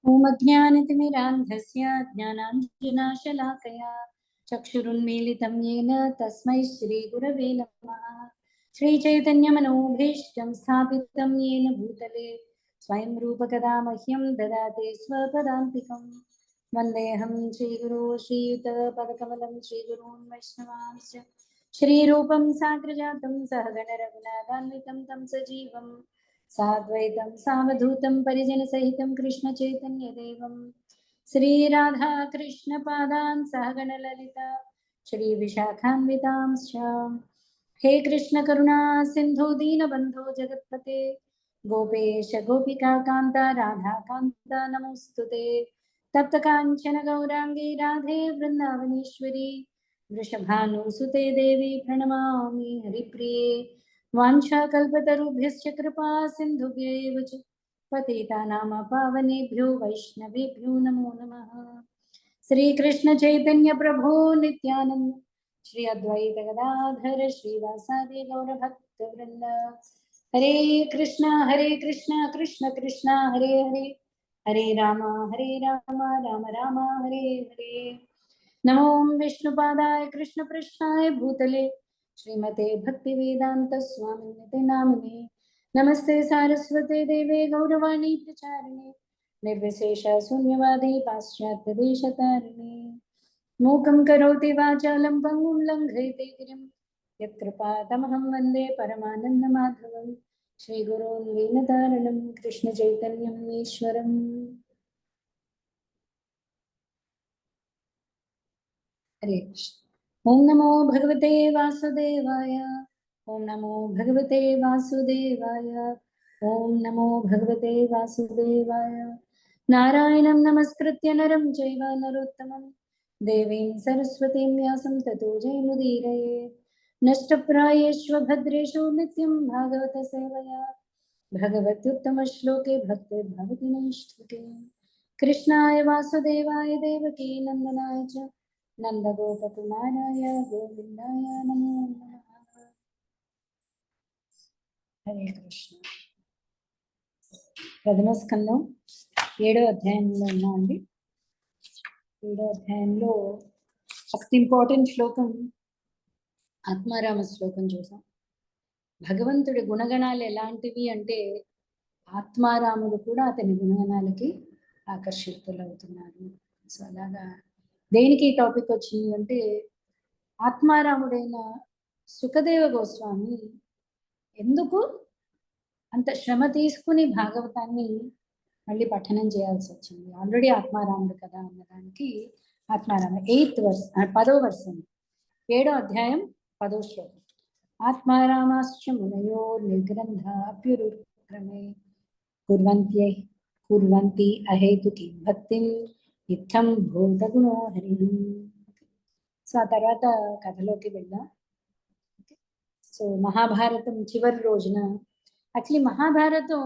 ओम अज्ञानतिमिरान्धस्य ज्ञानाञ्जनाशलाकया चक्षुरुन्मीलितं येन तस्मै श्रीगुरवे नमः। श्रीचैतन्यमनोभीष्टं स्थापितं येन भूतले स्वयं रूपकदा मह्यं ददाति स्वपदान्तिकं। वन्देऽहं श्रीगुरो श्रीयुतपदकमलं श्रीगुरून् वैष्णवांश्च श्रीरूपं साग्रजातं सहगणरघुनाथान्वितं तं सजीवं साद्वैतं सावधूतं परिजनसहितं कृष्णचैतन्यदेवं श्रीराधा कृष्णपादान् सहगणललिता श्रीविशाखान्वितांश्च। हे कृष्ण करुणा सिन्धु दीनबन्धो जगत्पते गोपेश गोपिकान्त राधाकान्त नमोऽस्तुते। तप्तकाञ्चन गौराङ्गी राधे वृन्दावनेश्वरी वृषभानुसुते देवी प्रणमामि हरिप्रिये। वाञ्छाकल्पतरुभ्यश्च कृपा सिन्धुभ्यैव च पतितानां पावनेभ्यो वैष्णवेभ्यो नमो नमः। श्रीकृष्ण चैतन्य प्रभो नित्यानंद श्री अद्वैत गदाधर श्रीवासादि गौरभक्तवृंद। हरे कृष्ण कृष्ण कृष्ण हरे हरे हरे राम राम राम हरे हरे। नमो विष्णुपादाय कृष्णपृष्ठाय भूतले श्रीमते भक्तिवेदांत स्वामिनिते नामिने। नमस्ते सारस्वते देवे गौरवाणी प्रचारिणे निर्विशेष शून्यवादी पाश्चात्यदेशतारिणे। मूकं करोति वाचालं पङ्गुं लङ्घयते गिरिं यत्कृपातमहं वन्दे परमानन्दमाधवं। श्रीगुरोन् लीनतारणं कृष्णचैतन्यम् ईश्वरम्। हरे कृष्ण। ओम नमो भगवते वासुदेवाय। ओम नमो भगवते वासुदेवाय। ओम नमो भगवते वासुदेवाय। नारायणं नमस्कृत्य नरं चैव नरोत्तमं देवीं सरस्वतीं व्यासं ततो जयमुदीरये। नष्टप्रायेष्व भद्रेषु नित्यं भागवत सेवया भगवत्युत्तमश्लोके भक्तिर्भवति नैष्ठिके। कृष्णाय वासुदेवाय देवकी नन्दनाय च नन्दगोपकुमाराय गोविन्दाय नमो नमः। हरे कृष्ण। ప్రథమ స్కందం 7వ అధ్యాయంలో ఉన్నామండి. 7వ అధ్యాయంలో ఫస్ట్ ఇంపార్టెంట్ శ్లోకం ఆత్మారామ శ్లోకం చూసాం. భగవంతుడి గుణగణాలు ఎలాంటివి అంటే ఆత్మారాముడు కూడా అతని గుణగణాలకి ఆకర్షితులవుతున్నారు. సో అలాగా దేనికి ఈ టాపిక్ వచ్చింది అంటే ఆత్మారాముడైన సుఖదేవ గోస్వామి ఎందుకు అంత శ్రమ తీసుకుని భాగవతాన్ని మళ్ళీ పఠనం చేయాల్సి వచ్చింది. ఆల్రెడీ ఆత్మారాముడు కదా అన్నదానికి ఆత్మారామ 8th వర్స్ 10వ వర్స్ అండి. 7వ అధ్యాయం 10వ శ్లోకం. ఆత్మారామాశ్చ మునయో నిర్గ్రంథ అప్యురుక్రమే కుర్వంతి అహేతుకి భక్తిం ఇత్థం భూతగుణో హరి. సో ఆ తర్వాత కథలోకి వెళ్దాం. సో మహాభారతం చివరి రోజున యాక్చువల్లీ మహాభారతం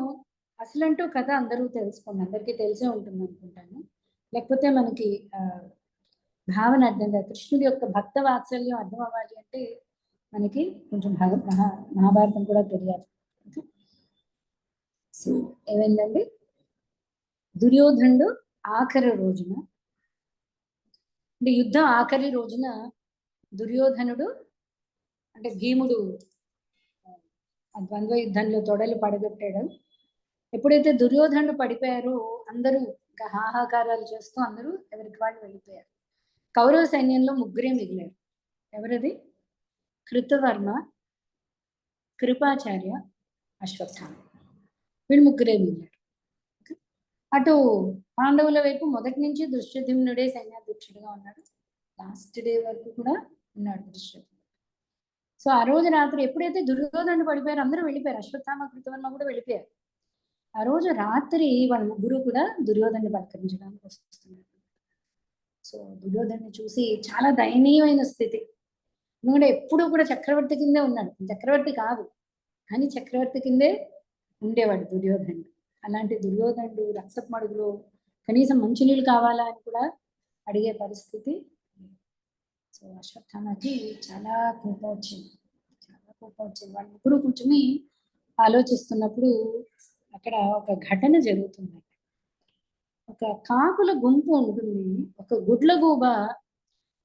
అసలంటూ కథ అందరూ తెలుసుకోండి, అందరికీ తెలిసే ఉంటుంది అనుకుంటాను. లేకపోతే మనకి భావన అర్థం కాదు. కృష్ణుడి యొక్క భక్త వాత్సల్యం అర్థం అవ్వాలి అంటే మనకి కొంచెం మహాభారతం కూడా తెలియాలి. సో ఏమైందండి, దుర్యోధనుడు ఆఖరి రోజున అంటే యుద్ధం ఆఖరి రోజున దుర్యోధనుడు అంటే భీముడు ఆ ద్వంద్వ యుద్ధంలో తొడలు పడగొట్టాడు. ఎప్పుడైతే దుర్యోధనుడు పడిపోయారో అందరూ ఇంకా హాహాకారాలు చేస్తూ అందరూ ఎవరికి వాళ్ళు వెళ్ళిపోయారు. కౌరవ సైన్యంలో ముగ్గురే మిగిలారు. ఎవరది? కృతవర్మ, కృపాచార్య, అశ్వత్థామ. వీళ్ళు ముగ్గురే మిగిలారు. అటు పాండవుల వైపు మొదటి నుంచి ధృష్టద్యుమ్నుడే సైన్యాధ్యక్షుడిగా ఉన్నాడు. లాస్ట్ డే వరకు కూడా ఉన్నాడు ధృష్టద్యుమ్నుడు. సో ఆ రోజు రాత్రి ఎప్పుడైతే దుర్యోధనుడు పడిపోయారో అందరూ వెళ్ళిపోయారు. అశ్వత్థామ, కృతవర్మ కూడా వెళ్ళిపోయారు. ఆ రోజు రాత్రి వాళ్ళ ముగ్గురు కూడా దుర్యోధనుని పలకరించడానికి వస్తున్నారు. సో దుర్యోధనుని చూసి చాలా దయనీయమైన స్థితి. ఎందుకంటే ఎప్పుడూ కూడా చక్రవర్తి కిందే ఉన్నాడు. చక్రవర్తి కాదు కానీ చక్రవర్తి కిందే ఉండేవాడు దుర్యోధనుడు. అలాంటి దుర్యోధనుడు రక్తపు మడుగులో కనీసం మంచినీళ్ళు కావాలా అని కూడా అడిగే పరిస్థితి. సో అశ్వత్థామకి చాలా కోపం వచ్చింది. వాళ్ళ ముగ్గురు కూర్చొని ఆలోచిస్తున్నప్పుడు అక్కడ ఒక ఘటన జరుగుతుంది. ఒక ఒక కాకుల గుంపు ఉంటుంది, ఒక గుడ్లగూబ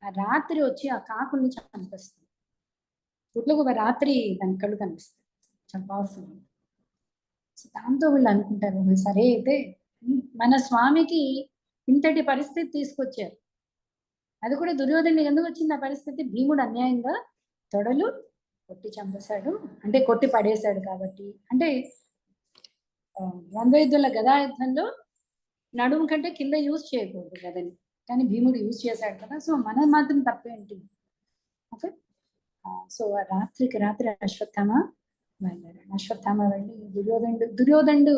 ఆ రాత్రి వచ్చి ఆ కాకుల్ని చంపేస్తుంది. గుడ్లగూబ రాత్రి దాని కళ్ళు కనిపిస్తుంది, చాలా పవర్ఫుల్. సో దాంతో వీళ్ళు అనుకుంటారు, సరే అయితే మన స్వామికి ఇంతటి పరిస్థితి తీసుకొచ్చారు, అది కూడా దుర్యోధను ఎందుకు వచ్చింది ఆ పరిస్థితి? భీముడు అన్యాయంగా తొడలు కొట్టి చంపేశాడు, అంటే కొట్టి పడేశాడు కాబట్టి. అంటే ద్వంద్వయుద్ధంలో గదాయుద్ధంలో నడుము కంటే కింద యూజ్ చేయకూడదు కదని, కానీ భీముడు యూజ్ చేశాడు కదా, సో మనం మాత్రం తప్పేంటి? ఓకే. సో రాత్రికి రాత్రి అశ్వత్థామ బయలుదేరాడు. అశ్వత్థామ వెళ్ళి దుర్యోధనుడు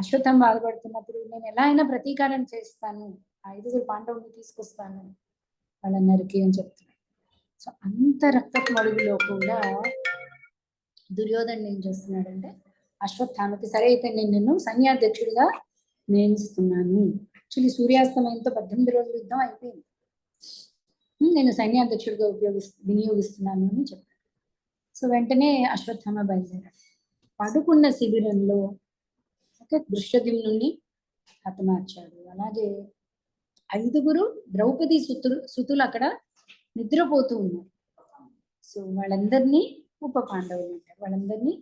అశ్వత్థామ బాధపడుతున్నప్పుడు, నేను ఎలా అయినా ప్రతీకారం చేస్తాను, 5 పాండవుల్ని తీసుకొస్తాను వాళ్ళందరికీ అని చెప్తున్నాడు. సో అంత రక్తపు మడుగులో కూడా దుర్యోధనుడు ఏం చేస్తున్నాడంటే, అశ్వత్థామకి సరే అయితే నేను నిన్ను సైన్యాధ్యక్షుడిగా నియమిస్తున్నాను. యాక్చువల్లీ సూర్యాస్తమయంతో 18 రోజుల యుద్ధం అయిపోయింది, నేను సైన్యాధ్యక్షుడిగా వినియోగిస్తున్నాను అని చెప్పాడు. సో వెంటనే అశ్వత్థామ బయలుదేరాడు. పడుకున్న శిబిరంలో దృష్టద్యుమ్నుని హతమార్చాడు. అలాగే 5 ద్రౌపది సుతులు అక్కడ నిద్రపోతూ ఉన్నారు. సో వాళ్ళందరినీ ఉప పాండవులు అంటారు. వాళ్ళందరినీ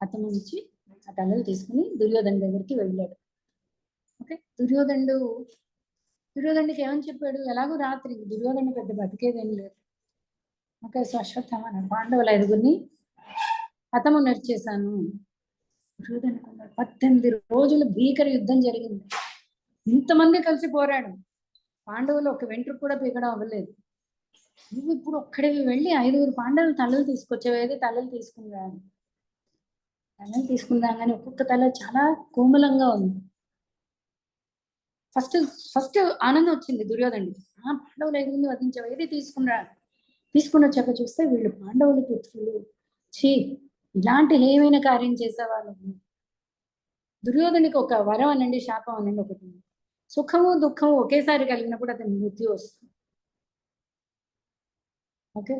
హతముంచి ఆ తలలు తీసుకుని దుర్యోధను దగ్గరికి వెళ్ళాడు. ఓకే. దుర్యోధనుడికి ఏమని చెప్పాడు? ఎలాగో రాత్రి దుర్యోధను పెద్ద బతికేదేం లేదు. ఓకే. సో అశ్వత్థామ పాండవుల 5 హతము నరిచేశాను. దుర్యోధనుకున్నాడు 18 రోజులు భీకర యుద్ధం జరిగింది, ఇంతమంది కలిసి పోరాడు, పాండవులు ఒక వెంట్రుకు కూడా పీకడం అవ్వలేదు. నువ్వు ఇప్పుడు ఒక్కడికి వెళ్ళి 5 పాండవులు తలలు తీసుకొచ్చేవేది, తలలు తీసుకున్నాను. తలలు తీసుకుందాం కానీ ఒక్కొక్క తల చాలా కోమలంగా ఉంది. ఫస్ట్ ఆనందం వచ్చింది దుర్యోధనుడికి, పాండవులు 5 వధించావు, ఏది తీసుకుని వచ్చాక చూస్తే వీళ్ళు పాండవులు పుత్రులు, ఛీ ఇలాంటి హేమైన కార్యం చేసేవాళ్ళు. దుర్యోధనుడికి ఒక వరం అనండి, శాపం అనండి ఒకటి, సుఖము దుఃఖము ఒకేసారి కలిగినప్పుడు అతని మృత్యు వస్తుంది. ఓకే.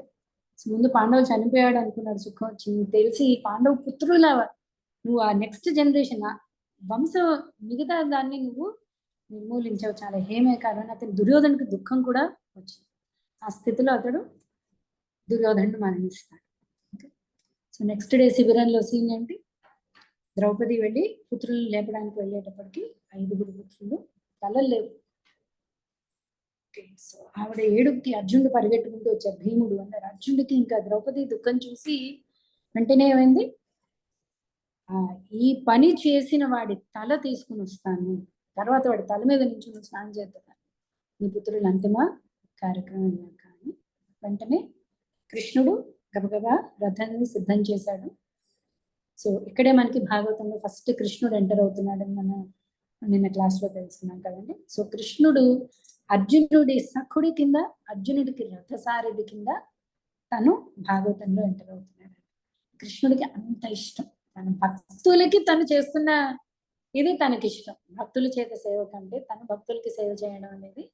ముందు పాండవులు చనిపోయాడు అనుకున్నాడు, సుఖం వచ్చింది తెలిసి పాండవ పుత్రుల నువ్వు ఆ నెక్స్ట్ జనరేషన్ వంశం మిగతా దాన్ని నువ్వు నిర్మూలించావు, చాలా హేమే కారణం. అతని దుర్యోధనుడికి దుఃఖం కూడా వచ్చింది. ఆ స్థితిలో అతడు దుర్యోధనుడు మరణిస్తాడు. ఓకే. సో నెక్స్ట్ డే శిబిరంలో సీన్ ఏంటి? ద్రౌపది వెళ్ళి పుత్రులను లేపడానికి వెళ్ళేటప్పటికి 5 పుత్రులు తలలు లేవు. సో ఆవిడ ఏడుపుకి అర్జునుడు పరిగెట్టుకుంటూ వచ్చారు. భీముడు అన్నారు. అర్జునుడికి ఇంకా ద్రౌపది దుఃఖం చూసి వెంటనే ఏమైంది, ఈ పని చేసిన వాడి తల తీసుకుని వస్తాను, తర్వాత వాడి తల మీద నుంచి నువ్వు స్నానం చేద్దాను, నీ పుత్రులు అంతిమ కార్యక్రమం కానీ. వెంటనే కృష్ణుడు గబగబా రథాన్ని సిద్ధం చేశాడు. సో ఇక్కడే మనకి భాగవతంలో ఫస్ట్ కృష్ణుడు ఎంటర్ అవుతున్నాడని మనం నిన్న క్లాస్లో తెలుసుకున్నాం కదండి. సో కృష్ణుడు అర్జునుడి సఖుడి కింద, అర్జునుడికి రథసారథి కింద తను భాగవతంలో ఎంటర్ అవుతున్నాడు. కృష్ణుడికి అంత ఇష్టం, తన భక్తులకి తను చేస్తున్న ఇది తనకి ఇష్టం. భక్తుల చేత సేవ కంటే తను భక్తులకి సేవ చేయడం అనేది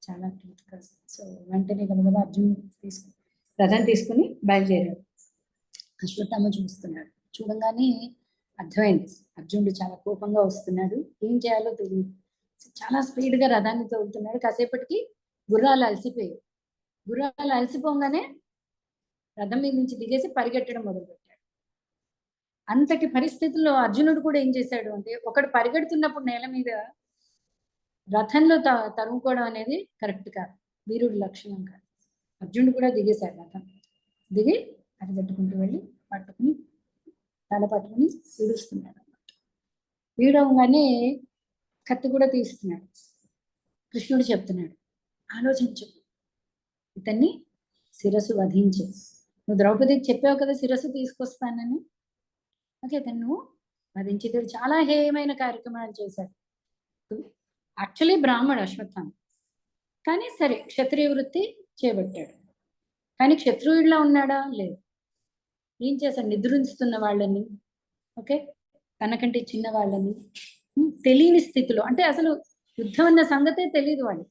చాలా ప్రీతికరం. సో వెంటనే గబగబా అర్జునుడు రథం తీసుకుని బయలుదేరాడు. అశ్వత్థామ చూస్తున్నాడు. చూడంగానే అర్థమైంది అర్జునుడు చాలా కోపంగా వస్తున్నాడు, ఏం చేయాలో తెలియదు. చాలా స్పీడ్ గా రథాన్ని తోలుతున్నాడు. కాసేపటికి గుర్రాలు అలసిపోయాయి. గుర్రాలు అలసిపోగానే రథం మీద నుంచి దిగేసి పరిగెట్టడం మొదలుపెట్టాడు. అంతటి పరిస్థితుల్లో అర్జునుడు కూడా ఏం చేశాడు అంటే, ఒకడు పరిగెడుతున్నప్పుడు నేల మీద రథంలో తరుముకోవడం అనేది కరెక్ట్ కాదు, వీరుడి లక్షణం కాదు. అర్జునుడు కూడా దిగేశాడు. రథం దిగి పరిగెట్టుకుంటూ వెళ్ళి పట్టుకుని తల పట్టుకుని ఈడుస్తున్నాడు అన్నమాట. ఈడవగానే కత్తి కూడా తీస్తున్నాడు. కృష్ణుడు చెప్తున్నాడు, ఆలోచించు, ఇతన్ని శిరస్సు వధించే, నువ్వు ద్రౌపదికి చెప్పావు కదా శిరస్సు తీసుకొస్తానని, ఓకే ఇతను వధించి. ఇతడు చాలా హేయమైన కార్యక్రమాలు చేశాడు. యాక్చువల్లీ బ్రాహ్మడు అశ్వత్థామ, కానీ సరే క్షత్రియ వృత్తి చేపట్టాడు. కానీ క్షత్రియుడిలా ఉన్నాడా? లేదు. ఏం చేశాడు? నిద్రించుతున్న వాళ్ళని, ఓకే తనకంటే చిన్న వాళ్ళని, తెలియని స్థితిలో, అంటే అసలు యుద్ధం అన్న సంగతే తెలియదు వాళ్ళు,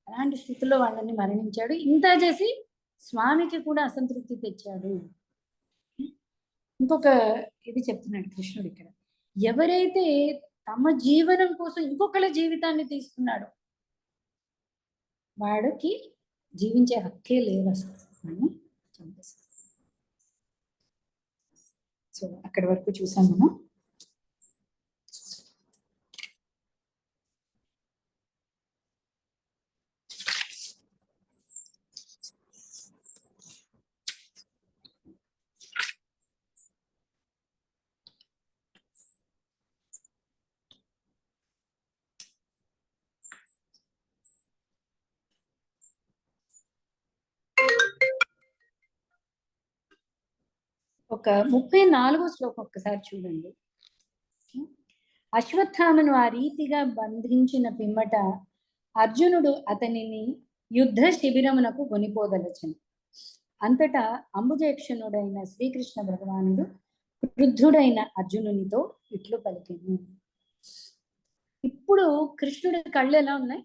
అలాంటి స్థితిలో వాళ్ళని మరణించాడు. ఇంత చేసి స్వామికి కూడా అసంతృప్తి తెచ్చాడు. ఇంకొక ఇది చెప్తున్నాడు కృష్ణుడు ఇక్కడ, ఎవరైతే తమ జీవనం కోసం ఇంకొకళ్ళ జీవితాన్ని తీస్తున్నాడు, వాడికి జీవించే హక్కే లేదు అసలు అని చంపేస్తారు. సో అక్కడి వరకు చూసాం మనం. ఒక 34వ శ్లోకం ఒక్కసారి చూడండి. అశ్వత్థామను ఆ రీతిగా బంధించిన పిమ్మట అర్జునుడు అతనిని యుద్ధ శిబిరమునకు కొనిపోదలచను. అంతటా అంబుజేక్షణుడైన శ్రీకృష్ణ భగవానుడు వృద్ధుడైన అర్జునునితో ఇట్లు పలికెను. ఇప్పుడు కృష్ణుడి కళ్ళు ఎలా ఉన్నాయి?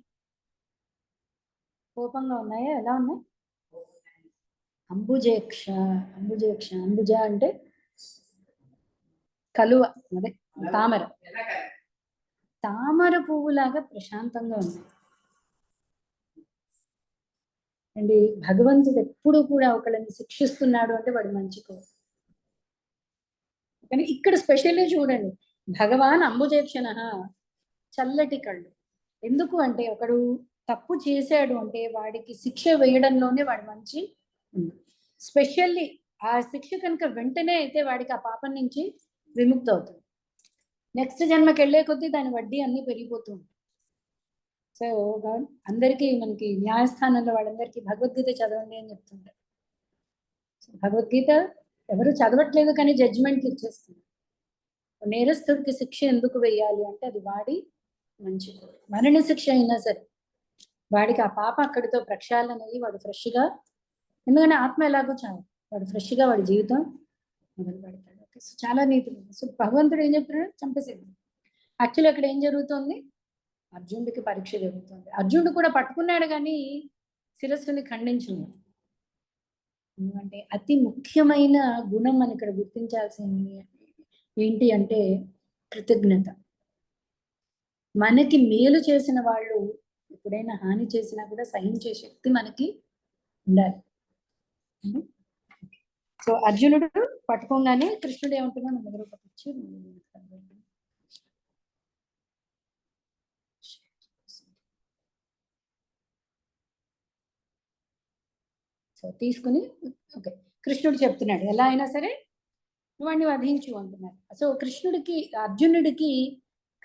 కోపంగా ఉన్నాయా? ఎలా ఉన్నాయి? అంబుజేక్ష, అంబుజేక్ష, అంబుజ అంటే కలువ, అదే తామర, తామర పువ్వులాగా ప్రశాంతంగా ఉన్నాయి అండి. భగవంతుడు ఎప్పుడు కూడా ఒకళ్ళని శిక్షిస్తున్నాడు అంటే వాడు మంచికో. కానీ ఇక్కడ స్పెషల్లీ చూడండి, భగవాన్ అంబుజేక్షణ, చల్లటి కళ్ళు. ఎందుకు అంటే ఒకడు తప్పు చేశాడు అంటే వాడికి శిక్ష వేయడంలోనే వాడు మంచి ఉంది. స్పెషల్లీ ఆ శిక్ష కనుక వెంటనే అయితే వాడికి ఆ పాపం నుంచి విముక్తి అవుతుంది. నెక్స్ట్ జన్మకి వెళ్ళే కొద్దీ దాని వడ్డీ అన్ని పెరిగిపోతుంది. సో అందరికీ మనకి న్యాయస్థానంలో వాళ్ళందరికీ భగవద్గీత చదవండి అని చెప్తుంటారు. భగవద్గీత ఎవరు చదవట్లేదు కానీ జడ్జిమెంట్లు ఇచ్చేస్తుంది. నేరస్తుడికి శిక్ష ఎందుకు వేయాలి అంటే అది వాడి మంచి, మరణ శిక్ష అయినా సరే వాడికి ఆ పాప అక్కడితో ప్రక్షాళన అయ్యి వాడు ఫ్రెష్గా, ఎందుకంటే ఆత్మ ఎలాగో చాలు, వాడు ఫ్రెష్గా వాడి జీవితం మొదలు పెడతాడు. ఓకే, సో చాలా నీతులు. సో భగవంతుడు ఏం చెప్తున్నాడు? చంపేసేది. యాక్చువల్లీ అక్కడ ఏం జరుగుతుంది? అర్జునుడికి పరీక్ష జరుగుతుంది. అర్జునుడు కూడా పట్టుకున్నాడు కానీ శిరస్సుని ఖండించింది. ఎందుకంటే అతి ముఖ్యమైన గుణం మనం ఇక్కడ గుర్తించాల్సింది ఏంటి అంటే కృతజ్ఞత. మనకి మేలు చేసిన వాళ్ళు ఎప్పుడైనా హాని చేసినా కూడా సహించే శక్తి మనకి ఉండాలి. సో అర్జునుడు పట్టుకోగానే కృష్ణుడు ఏమంటున్నాడు? మొదలు పట్టించి సో తీసుకుని ఓకే కృష్ణుడు చెప్తున్నాడు ఎలా అయినా సరే వాడిని వధించు అంటున్నాడు. సో కృష్ణుడికి, అర్జునుడికి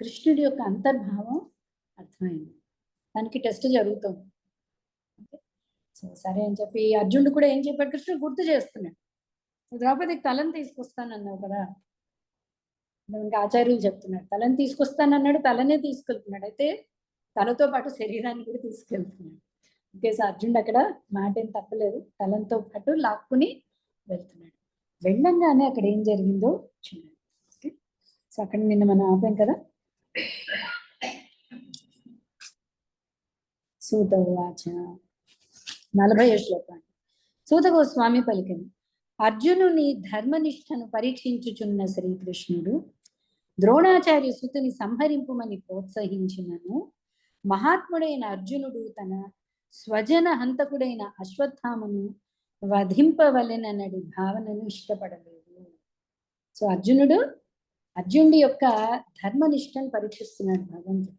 కృష్ణుడి యొక్క అంతర్భావం అర్థమైంది. దానికి టెస్ట్ జరుగుతుంది. సో సరే అని చెప్పి అర్జునుడు కూడా ఏం చెప్పాడు? కృష్ణుడు గుర్తు చేస్తున్నాడు, ద్రౌపదికి తలను తీసుకొస్తానన్నావు కదా. ఇంకా ఆచార్యులు చెప్తున్నాడు తలని తీసుకొస్తానన్నాడు, తలనే తీసుకెళ్తున్నాడు. అయితే తలతో పాటు శరీరాన్ని కూడా తీసుకెళ్తున్నాడు. ఇంకేసి అర్జునుడు అక్కడ మాట ఏం తప్పలేదు, తలంతో పాటు లాక్కుని వెళ్తున్నాడు. వెళ్ళంగానే అక్కడ ఏం జరిగిందో చూడండి. ఓకే, సో అక్కడ నిన్న మనం ఆపాం కదా. సూత ఉవాచ 40వ శ్లోకం. సూత గోస్వామి పలికింది, అర్జునుని ధర్మనిష్టను పరీక్షించుచున్న శ్రీకృష్ణుడు ద్రోణాచార్య సుతుని సంహరింపుమని ప్రోత్సహించినను మహాత్ముడైన అర్జునుడు తన స్వజన హంతకుడైన అశ్వత్థామను వధింపవలెనన్నది భావనను ఇష్టపడలేదు. సో అర్జునుడి యొక్క ధర్మనిష్టను పరీక్షిస్తున్నాడు భగవంతుడు.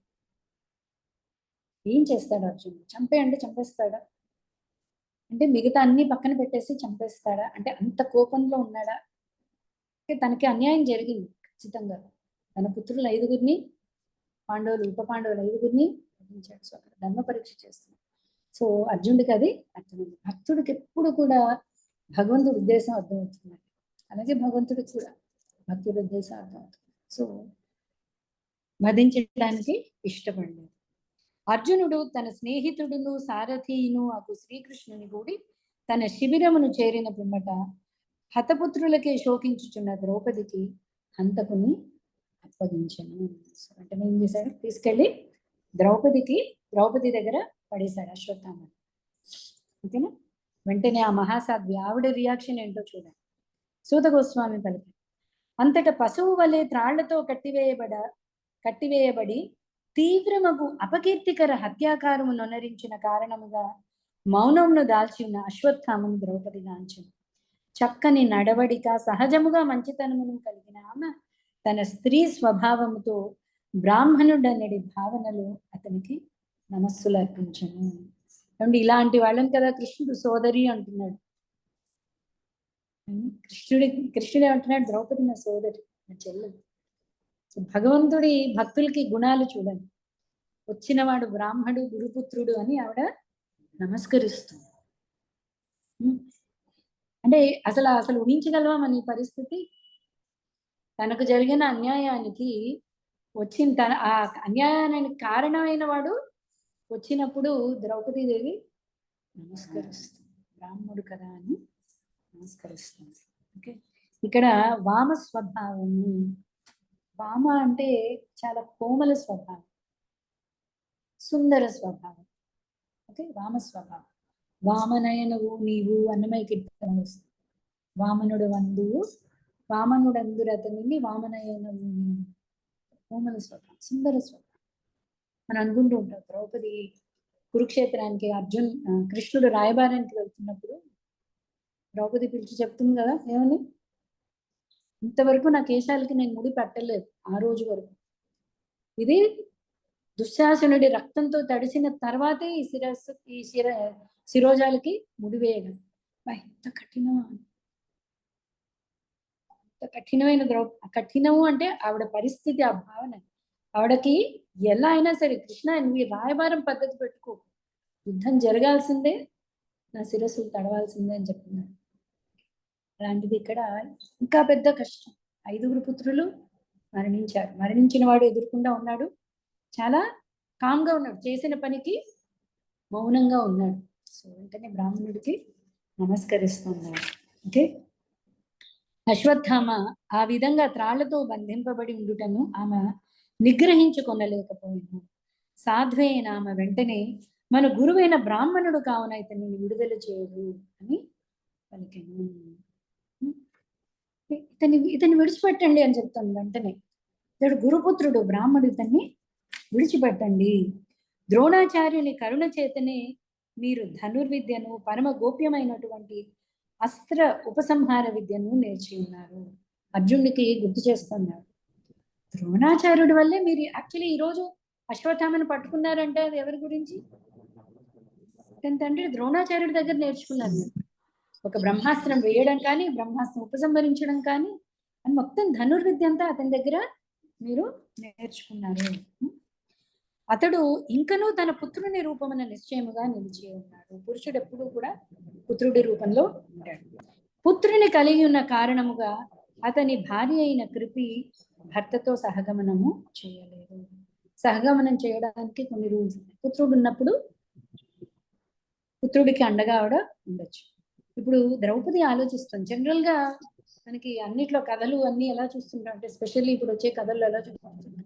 ఏం చేస్తాడు అర్జునుడు? చంపేయండి చంపేస్తాడా అంటే మిగతా అన్ని పక్కన పెట్టేసి చంపేస్తాడా అంటే అంత కోపంలో ఉన్నాడా? అంటే తనకి అన్యాయం జరిగింది ఖచ్చితంగా. తన పుత్రులు 5గురిని, పాండవులు ఉప పాండవులు 5గురిని వధించాడు. సో అక్కడ ధర్మ పరీక్ష చేస్తున్నాడు. సో అర్జునుడికి అది అర్థమైంది. భక్తుడికి ఎప్పుడు కూడా భగవంతుడి ఉద్దేశం అర్థమవుతుంది. అలాగే భగవంతుడికి కూడా భక్తుడి ఉద్దేశం అర్థమవుతుంది. సో వధించడానికి ఇష్టపడలేదు. అర్జునుడు తన స్నేహితుడును సారథిను అటు శ్రీకృష్ణుని కూడి తన శిబిరమును చేరిన పిమ్మట హతపుత్రులకే శోకించుచున్న ద్రౌపదికి హంతకుని అప్పగించను. అంటే ఏం చేశాడు? తీసుకెళ్ళి ద్రౌపది దగ్గర పడేశాడు అశ్వత్థామ. ఓకేనా? వెంటనే ఆ మహాసాధ్వి ఆవిడ రియాక్షన్ ఏంటో చూడండి. సూత గోస్వామి పలికి, అంతటా పశువు వలె త్రాళ్లతో కట్టివేయబడ కట్టివేయబడి తీవ్రమగు అపకీర్తికర హత్యాకారము నొనరించిన కారణముగా మౌనమును దాల్చి ఉన్న అశ్వత్థామను ద్రౌపది గాంచెను. చక్కని నడవడిక సహజముగా మంచితనమును కలిగిన ఆమె తన స్త్రీ స్వభావముతో బ్రాహ్మణుడనడి భావనలు అతనికి నమస్సులు అర్పించను. అంటే ఇలాంటి వాళ్ళని కదా కృష్ణుడు సోదరి అంటున్నాడు. కృష్ణుడు ఏమంటున్నాడు, ద్రౌపది నా సోదరి, నా చెల్లెలు. భగవంతుడి భక్తులకి గుణాలు చూడండి. వచ్చినవాడు బ్రాహ్మడు గురుపుత్రుడు అని ఆవిడ నమస్కరిస్తుంది. అంటే అసలు ఊహించగలవా మన ఈ పరిస్థితి? తనకు జరిగిన అన్యాయానికి తన ఆ అన్యాయానికి కారణమైన వాడు వచ్చినప్పుడు ద్రౌపదీదేవి నమస్కరిస్తుంది. బ్రాహ్మడు కదా అని నమస్కరిస్తుంది. ఓకే, ఇక్కడ వామ స్వభావము. వామ అంటే చాలా కోమల స్వభావం, సుందర స్వభావం. ఓకే, వామ స్వభావం. వామనయనవు నీవు అన్నమయ్య కీర్తన వస్తుంది. వామనుడు వందు వామనుడందురు అతనిని వామనయనవు నీవు. కోమల స్వభావం, సుందర స్వభావం. మనం అనుకుంటూ ఉంటాం ద్రౌపది కురుక్షేత్రానికి కృష్ణుడు రాయబారానికి వెళ్తున్నప్పుడు ద్రౌపది పిలిచి చెప్తుంది కదా, ఏమని, ఇంతవరకు నా కేశాలకి నేను ముడి పెట్టలేదు ఆ రోజు వరకు. ఇది దుశ్శాసనుడి రక్తంతో తడిసిన తర్వాతే ఈ శిరోజాలకి ముడివేయగలం. ఎంత కఠినమా, ఎంత కఠినమైన కఠినము అంటే ఆవిడ పరిస్థితి, ఆ భావన. ఆవిడకి ఎలా అయినా సరే, కృష్ణ నువ్వు రాయబారం పద్ధతి పెట్టుకో, యుద్ధం జరగాల్సిందే, నా శిరస్సులు తడవాల్సిందే అని చెప్తున్నాడు. అలాంటిది ఇక్కడ ఇంకా పెద్ద కష్టం. 5 పుత్రులు మరణించారు. మరణించిన వాడు ఎదుర్కొండా ఉన్నాడు, చాలా కామ్గా ఉన్నాడు, చేసిన పనికి మౌనంగా ఉన్నాడు. సో వెంటనే బ్రాహ్మణుడికి నమస్కరిస్తున్నాడు. ఓకే, అశ్వత్థామ ఆ విధంగా త్రాళ్లతో బంధింపబడి ఉండుటను ఆమె నిగ్రహించుకొనలేకపోయింది. సాధ్వైన ఆమె వెంటనే మన గురువైన బ్రాహ్మణుడు కావున ఇతన్ని విడుదల చేయడు అని పలికెను. ఇతన్ని విడిచిపెట్టండి అని చెప్తాను. వెంటనే ఇతడు గురుపుత్రుడు, బ్రాహ్మణుడు, ఇతన్ని విడిచిపెట్టండి. ద్రోణాచార్యుని కరుణ చేతనే మీరు ధనుర్విద్యను, పరమ గోప్యమైనటువంటి అస్త్ర ఉపసంహార విద్యను నేర్చి ఉన్నారు. అర్జునుడికి గుర్తు చేస్తున్నారు. ద్రోణాచార్యుడి వల్లే మీరు యాక్చువల్లీ ఈరోజు అశ్వత్థామను పట్టుకున్నారంటే అది ఎవరి గురించి? తన తండ్రి ద్రోణాచార్యుడి దగ్గర నేర్చుకున్నారు. ఒక బ్రహ్మాస్త్రం వేయడం కానీ, బ్రహ్మాస్త్రం ఉపసంహరించడం కానీ, అని మొత్తం ధనుర్విద్య అంతా అతని దగ్గర మీరు నేర్చుకున్నారు. అతడు ఇంకనూ తన పుత్రుని రూపమున నిశ్చయముగా నిలిచి ఉన్నాడు. పురుషుడు ఎప్పుడూ కూడా పుత్రుడి రూపంలో ఉంటాడు. పుత్రుని కలిగి ఉన్న కారణముగా అతని భార్య అయిన కృపి భర్తతో సహగమనము చేయలేదు. సహగమనం చేయడానికి కొన్ని రూల్స్ ఉన్నాయి. పుత్రుడు ఉన్నప్పుడు పుత్రుడికి అండగా ఆవిడ ఉండొచ్చు. ఇప్పుడు ద్రౌపది ఆలోచిస్తుంది. జనరల్ గా మనకి అన్నిట్లో కథలు అన్ని ఎలా చూస్తుంటాం అంటే, స్పెషల్లీ ఇప్పుడు వచ్చే కథలు ఎలా చూస్తుంటాం,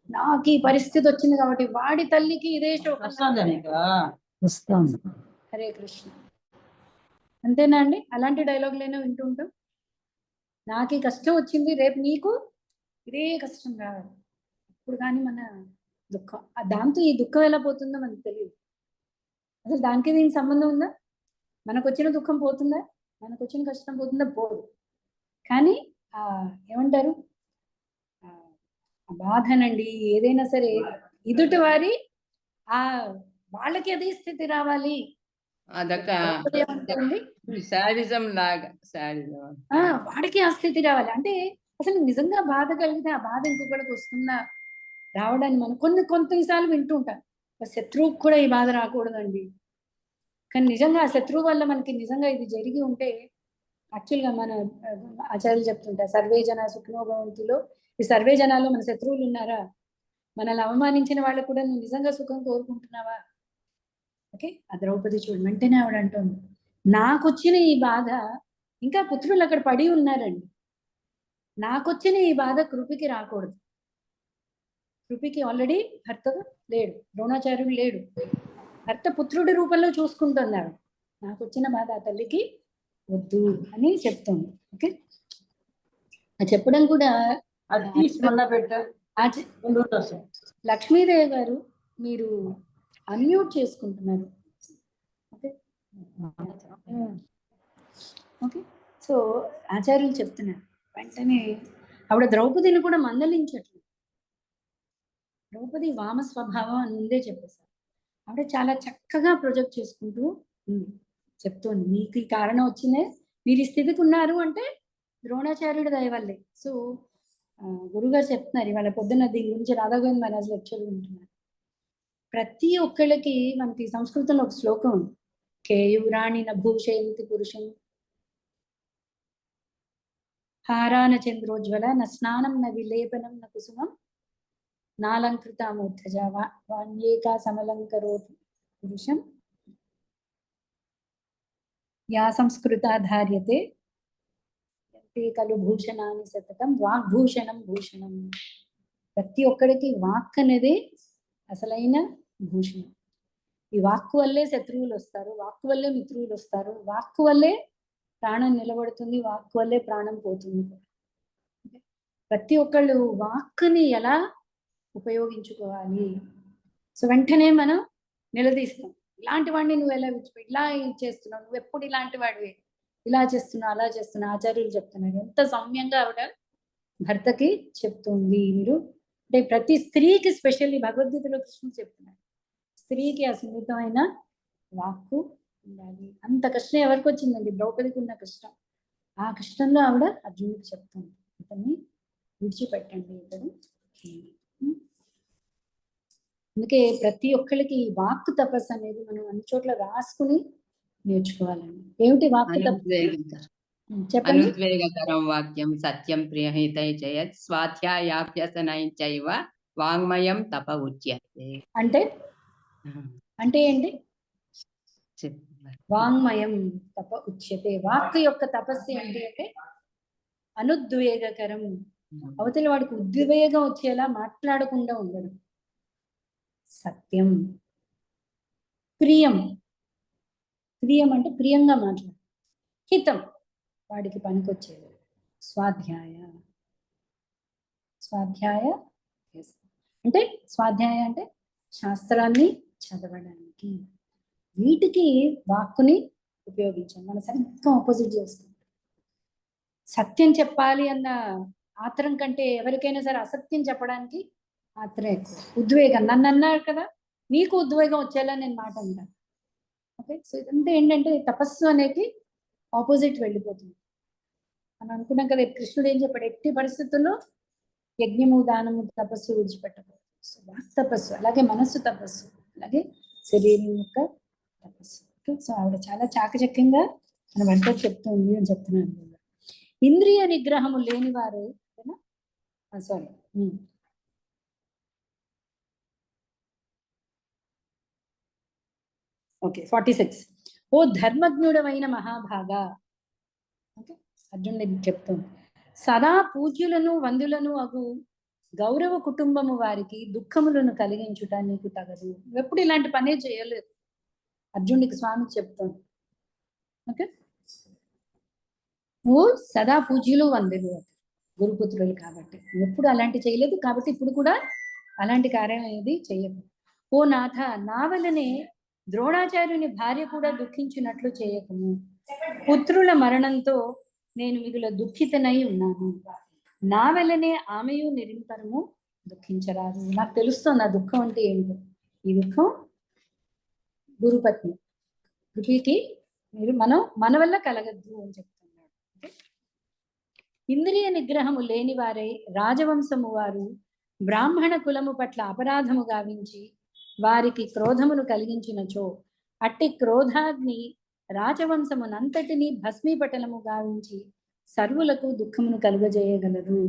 నాకు ఈ పరిస్థితి వచ్చింది కాబట్టి వాడి తల్లికి ఇదే హరే కృష్ణ, అంతేనా అండి? అలాంటి డైలాగులైనా వింటూ ఉంటాం. నాకు ఈ కష్టం వచ్చింది, రేపు నీకు ఇదే కష్టం రావాలి. ఇప్పుడు కానీ మన దుఃఖం, దాంతో ఈ దుఃఖం ఎలా పోతుందో మనకు తెలియదు. అసలు దానికి దీనికి సంబంధం ఉందా? మనకు వచ్చిన దుఃఖం పోతుందా? మనకు వచ్చిన కష్టం పోతుందా? పోదు. కానీ ఏమంటారు, బాధనండి ఏదైనా సరే ఎదుటి వారి వాళ్ళకి అదే స్థితి రావాలి. వాడికి ఆ స్థితి రావాలి అంటే, అసలు నిజంగా బాధ కలిగితే ఆ బాధ ఇంకొకటికి వస్తుందా రావడానికి మనం కొన్నిసార్లు వింటూ ఉంటాం, శత్రువుకు కూడా ఈ బాధ రాకూడదండి. కానీ నిజంగా ఆ శత్రువు వల్ల మనకి నిజంగా ఇది జరిగి ఉంటే, యాక్చువల్గా మన ఆచార్యులు చెప్తుంటారు, సర్వే జన సుఖినో భవంతులో, ఈ సర్వే జనాల్లో మన శత్రువులు ఉన్నారా? మనల్ని అవమానించిన వాళ్ళకు కూడా నువ్వు నిజంగా సుఖం కోరుకుంటున్నావా? ఓకే, ఆ ద్రౌపది చూడు, వెంటనే ఆవిడ అంటుంది, నాకు వచ్చిన ఈ బాధ, ఇంకా పుత్రులు అక్కడ పడి ఉన్నారండి, నాకు వచ్చిన ఈ బాధ కృపికి రాకూడదు. కృపికి ఆల్రెడీ భర్త లేడు, ద్రోణాచార్యుడు లేడు, భర్త పుత్రుడి రూపంలో చూసుకుంటుంది ఆవిడ. నాకు వచ్చిన బాధ ఆ తల్లికి వద్దు అని చెప్తుంది. ఓకే, చెప్పడం కూడా లక్ష్మీదేవి గారు మీరు అన్మ్యూట్ చేసుకుంటున్నారు. Okay okay. సో ఆచార్యులు చెప్తున్నారు వెంటనే ఆవిడ ద్రౌపదిని కూడా మందలించట్లేదు. ద్రౌపది వామ స్వభావం అని ముందే చెప్పేశారు. ఆవిడ చాలా చక్కగా ప్రొజెక్ట్ చేసుకుంటూ ఉంది, చెప్తోంది మీకు ఈ కారణం వచ్చిందే, మీరు ఈ స్థితికి ఉన్నారు అంటే ద్రోణాచార్యుడి దయ వల్లే. సో గురుగారు చెప్తున్నారు ఇవాళ పొద్దున్న దీని గురించి రాధాగోవింద్ మహారాజ్ లెక్చర్ ఉంటున్నారు. ప్రతి ఒక్కళ్ళకి మనకి సంస్కృతంలో ఒక శ్లోకం ఉంది, కేయూరాణి నభూషయంతి పురుషం హారాన చంద్రోజ్వల న స్నానం న విలేపనం న కుసుమం నాలంకృతామూర్ధజ వాణ్యేకా సమలంకరోతి పురుషం యా సంస్కృత ధార్యతే కలు భూషణాన్ని సతతం వాగ్భూషణం భూషణం. ప్రతి ఒక్కడికి వాక్ అనేది అసలైన భూషణం. ఈ వాక్కు వల్లే శత్రువులు వస్తారు, వాక్కు వల్లే మిత్రువులు వస్తారు, వాక్కు వల్లే ప్రాణం నిలబడుతుంది, వాక్కు వల్లే ప్రాణం పోతుంది. ప్రతి ఒక్కళ్ళు వాక్కుని ఎలా ఉపయోగించుకోవాలి. సో వెంటనే మనం నిలదీస్తాం, ఇలాంటి వాడిని నువ్వు ఎలా విడిచిపెట్టి ఇలా చేస్తున్నావు, నువ్వు ఎప్పుడు ఇలాంటి వాడివి, ఇలా చేస్తున్నావు అలా చేస్తున్నావు. ఆచార్యులు చెప్తున్నారు ఎంత సౌమ్యంగా ఆవిడ భర్తకి చెప్తుంది. మీరు అంటే ప్రతి స్త్రీకి స్పెషల్లీ భగవద్గీతలో కృష్ణుడు చెప్తున్నారు, స్త్రీకి ఆ సున్నితమైన వాక్కు ఉండాలి. అంత కష్టం ఎవరికి వచ్చిందండి? ద్రౌపదికి ఉన్న కష్టం. ఆ కష్టంలో ఆవిడ అర్జునుడికి చెప్తుంది, ఇతన్ని విడిచిపెట్టండి, ఇతడు. అందుకే ప్రతి ఒక్కరికి వాక్కు తపస్సు అనేది మనం అన్ని చోట్ల రాసుకుని నేర్చుకోవాలండి. ఏమిటి వాక్కు తపస్సు? చెప్పండి. అనుద్వేగకరం వాక్యం సత్యం ప్రియహితై చేయత్ స్వాధ్యాయాభ్యసనై చైవ వాంగ్మయం తప ఉచ్యతే. అంటే అంటే ఏంటి? వాంగ్మయం తప ఉచ్యతే. వాక్ యొక్క తపస్సు ఏంటి అంటే అనుద్వేగకరం, అవతల వాడికి ఉద్వేగం వచ్చేలా మాట్లాడకుండా ఉండడం. సత్యం, ప్రియం, ప్రియం అంటే ప్రియంగా మాట్లాడు, హితం వాడికి పనికొచ్చేది, స్వాధ్యాయ, స్వాధ్యాయ అంటే స్వాధ్యాయ అంటే శాస్త్రాన్ని చదవడానికి. వీటికి వాక్కుని ఉపయోగించాం. మన సరిగ్గా ఆపోజిట్ చేస్తాం. సత్యం చెప్పాలి అన్న ఆత్రం కంటే ఎవరికైనా సరే అసత్యం చెప్పడానికి ఆత్రం ఎక్కువ. ఉద్వేగం, నన్ను అన్నారు కదా, నీకు ఉద్వేగం వచ్చేలా నేను మాట అంటాను. ఓకే. సో ఇదంతా ఏంటంటే తపస్సు అనేది ఆపోజిట్ వెళ్ళిపోతుంది. మనం అనుకున్నాం కదా, కృష్ణుడు ఏం చెప్పాడు, ఎట్టి పరిస్థితుల్లో యజ్ఞము దానము తపస్సు విడిచిపెట్టకూడదు. సో వాక్ తపస్సు, అలాగే మనస్సు తపస్సు, అలాగే శరీరం యొక్క తపస్సు. సో ఆవిడ చాలా చాకచక్యంగా మన భర్త చెప్తుంది అని చెప్తున్నాను. ఇంద్రియ నిగ్రహము లేని వారే, సారీ ఓకే 46. ఓ ధర్మజ్ఞుడమైన మహాభాగా, ఓకే అర్జునుడికి చెప్తుంది, సదా పూజ్యులను వందులను అగు గౌరవ కుటుంబము వారికి దుఃఖములను కలిగించుట నీకు తగదు. ఎప్పుడు ఇలాంటి పనే చేయలేదు. అర్జునుడికి స్వామి చెప్తాను. ఓకే, నువ్వు సదా పూజ్యులు వందులు గురుపుత్రులు కాబట్టి ఎప్పుడు అలాంటి చేయలేదు, కాబట్టి ఇప్పుడు కూడా అలాంటి కార్యం అనేది చేయకు. ఓ నాథ, నా వలనే ద్రోణాచార్యుని భార్య కూడా దుఃఖించినట్లు చేయకము. పుత్రుల మరణంతో నేను మిగుల దుఃఖితనై ఉన్నాను. నా వల్లనే ఆమెయు నిరంతరము దుఃఖించరాదు. నాకు తెలుస్తుంది ఆ దుఃఖం అంటే ఏంటో. ఈ దుఃఖం గురుపత్ని కృతికి మీరు మన వల్ల కలగద్దు అని చెప్తున్నాడు. ఇంద్రియ నిగ్రహము లేని వారై రాజవంశము వారు బ్రాహ్మణ కులము పట్ల అపరాధము గావించి వారికి క్రోధమును కలిగించినచో అట్టి క్రోధాగ్ని రాజవంశమునంతటిని భస్మీపటలము గావించి సర్వులకు దుఃఖమును కలుగజేయగలరు.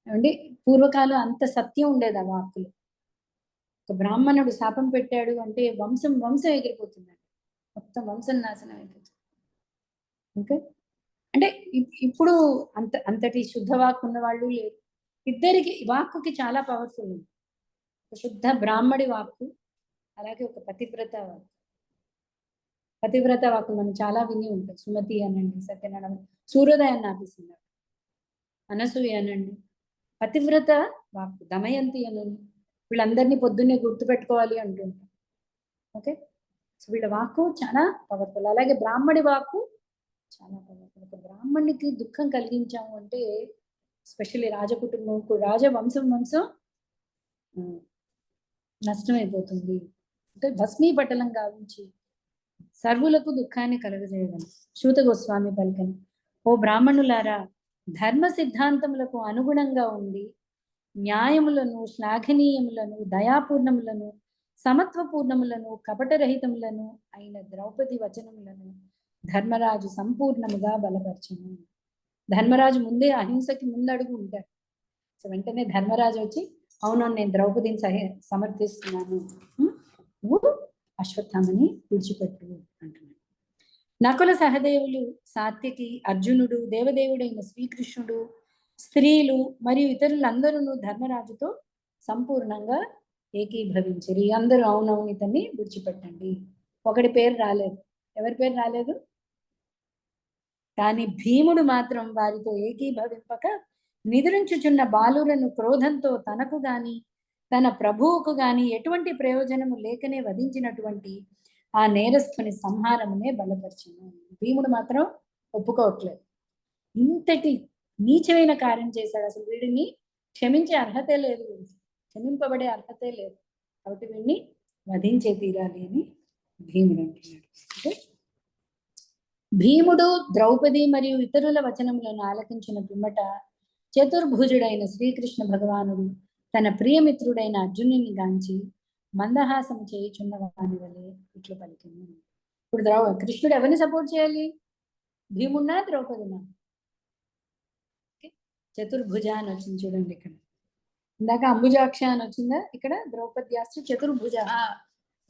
అంటే పూర్వకాలం అంత సత్యం ఉండేది ఆ వాక్కులు. ఒక బ్రాహ్మణుడు శాపం పెట్టాడు అంటే వంశం ఎగిరిపోతుందండి, మొత్తం వంశం నాశనం అయిపోతుంది. ఓకే, అంటే ఇప్పుడు అంతటి శుద్ధ వాక్కు ఉన్న వాళ్ళు లేరు. ఇద్దరికి వాక్కుకి చాలా పవర్ఫుల్ ఉంది. ఒక శుద్ధ బ్రాహ్మడి వాక్కు, అలాగే ఒక పతివ్రత వాక్కు. పతివ్రత వాక్కు మనం చాలా విని ఉంటాం. సుమతి అనండి, సత్యనారాయణ, సూర్యోదయాన్ని ఆపిస్తున్నారు, అనసూయ అనండి, పతివ్రత వాక్కు దమయంతి అని వీళ్ళందరినీ పొద్దున్నే గుర్తుపెట్టుకోవాలి అంటుంటారు. ఓకే, సో వీళ్ళ వాక్కు చాలా పవర్ఫుల్. అలాగే బ్రాహ్మణి వాక్కు చాలా పవర్ఫుల్. ఒక బ్రాహ్మణునికి దుఃఖం కలిగించాము అంటే, ఎస్పెషల్లీ రాజకుటుంబం రాజవంశం నష్టమైపోతుంది. అంటే భస్మీపటలం గావించి సర్వులకు దుఃఖాన్ని కలుగజేయడం. సూత గోస్వామి పలికను, ఓ బ్రాహ్మణులారా, ధర్మ సిద్ధాంతములకు అనుగుణంగా ఉండి న్యాయములను, శ్లాఘనీయములను, దయాపూర్ణములను, సమత్వపూర్ణములను, కపటరహితములను అయిన ద్రౌపది వచనములను ధర్మరాజు సంపూర్ణముగా బలపరచును. ధర్మరాజు ముందే అహింసకి ముందడుగు ఉంటాడు. సో వెంటనే ధర్మరాజు వచ్చి, అవునవును, నేను ద్రౌపదిని సమర్థిస్తున్నాను, నువ్వు అశ్వత్థామని విడిచిపెట్టు అంటున్నాడు. నకుల సహదేవులు, సాత్యకి, అర్జునుడు, దేవదేవుడైన శ్రీకృష్ణుడు, స్త్రీలు మరియు ఇతరులందరూ ధర్మరాజుతో సంపూర్ణంగా ఏకీభవించరు. అందరూ అవునవును, ఇతన్ని విడిచిపెట్టండి. ఒకటి పేరు రాలేదు. ఎవరి పేరు రాలేదు? కానీ భీముడు మాత్రం వారితో ఏకీభవింపక నిద్రించుచున్న బాలురను క్రోధంతో తనకు గాని తన ప్రభువుకు గాని ఎటువంటి ప్రయోజనము లేకనే వధించినటువంటి ఆ నేరస్తుని సంహారమునే బలపరిచను. భీముడు మాత్రం ఒప్పుకోవట్లేదు. ఇంతటి నీచమైన కార్యం చేశాడు. అసలు వీడిని క్షమించే అర్హతే లేదు, క్షమింపబడే అర్హతే లేదు, కాబట్టి వీడిని వధించే తీరాలి అని భీముడు అంటున్నాడు. అంటే భీముడు ద్రౌపది మరియు ఇతరుల వచనములను ఆలకించిన పిమ్మట చతుర్భుజుడైన శ్రీకృష్ణ భగవానుడు తన ప్రియమిత్రుడైన అర్జునుని గాంచి మందహాసం చేయుచున్న వాని వలె ఇట్లు పలికింది. ఇప్పుడు కృష్ణుడు ఎవరిని సపోర్ట్ చేయాలి? భీముడినా ద్రౌపదినా? చతుర్భుజ అని వచ్చింది చూడండి. ఇక్కడ ఇందాక అంబుజాక్ష అని వచ్చిందా, ఇక్కడ ద్రౌపద్యాస్త్రి చతుర్భుజ.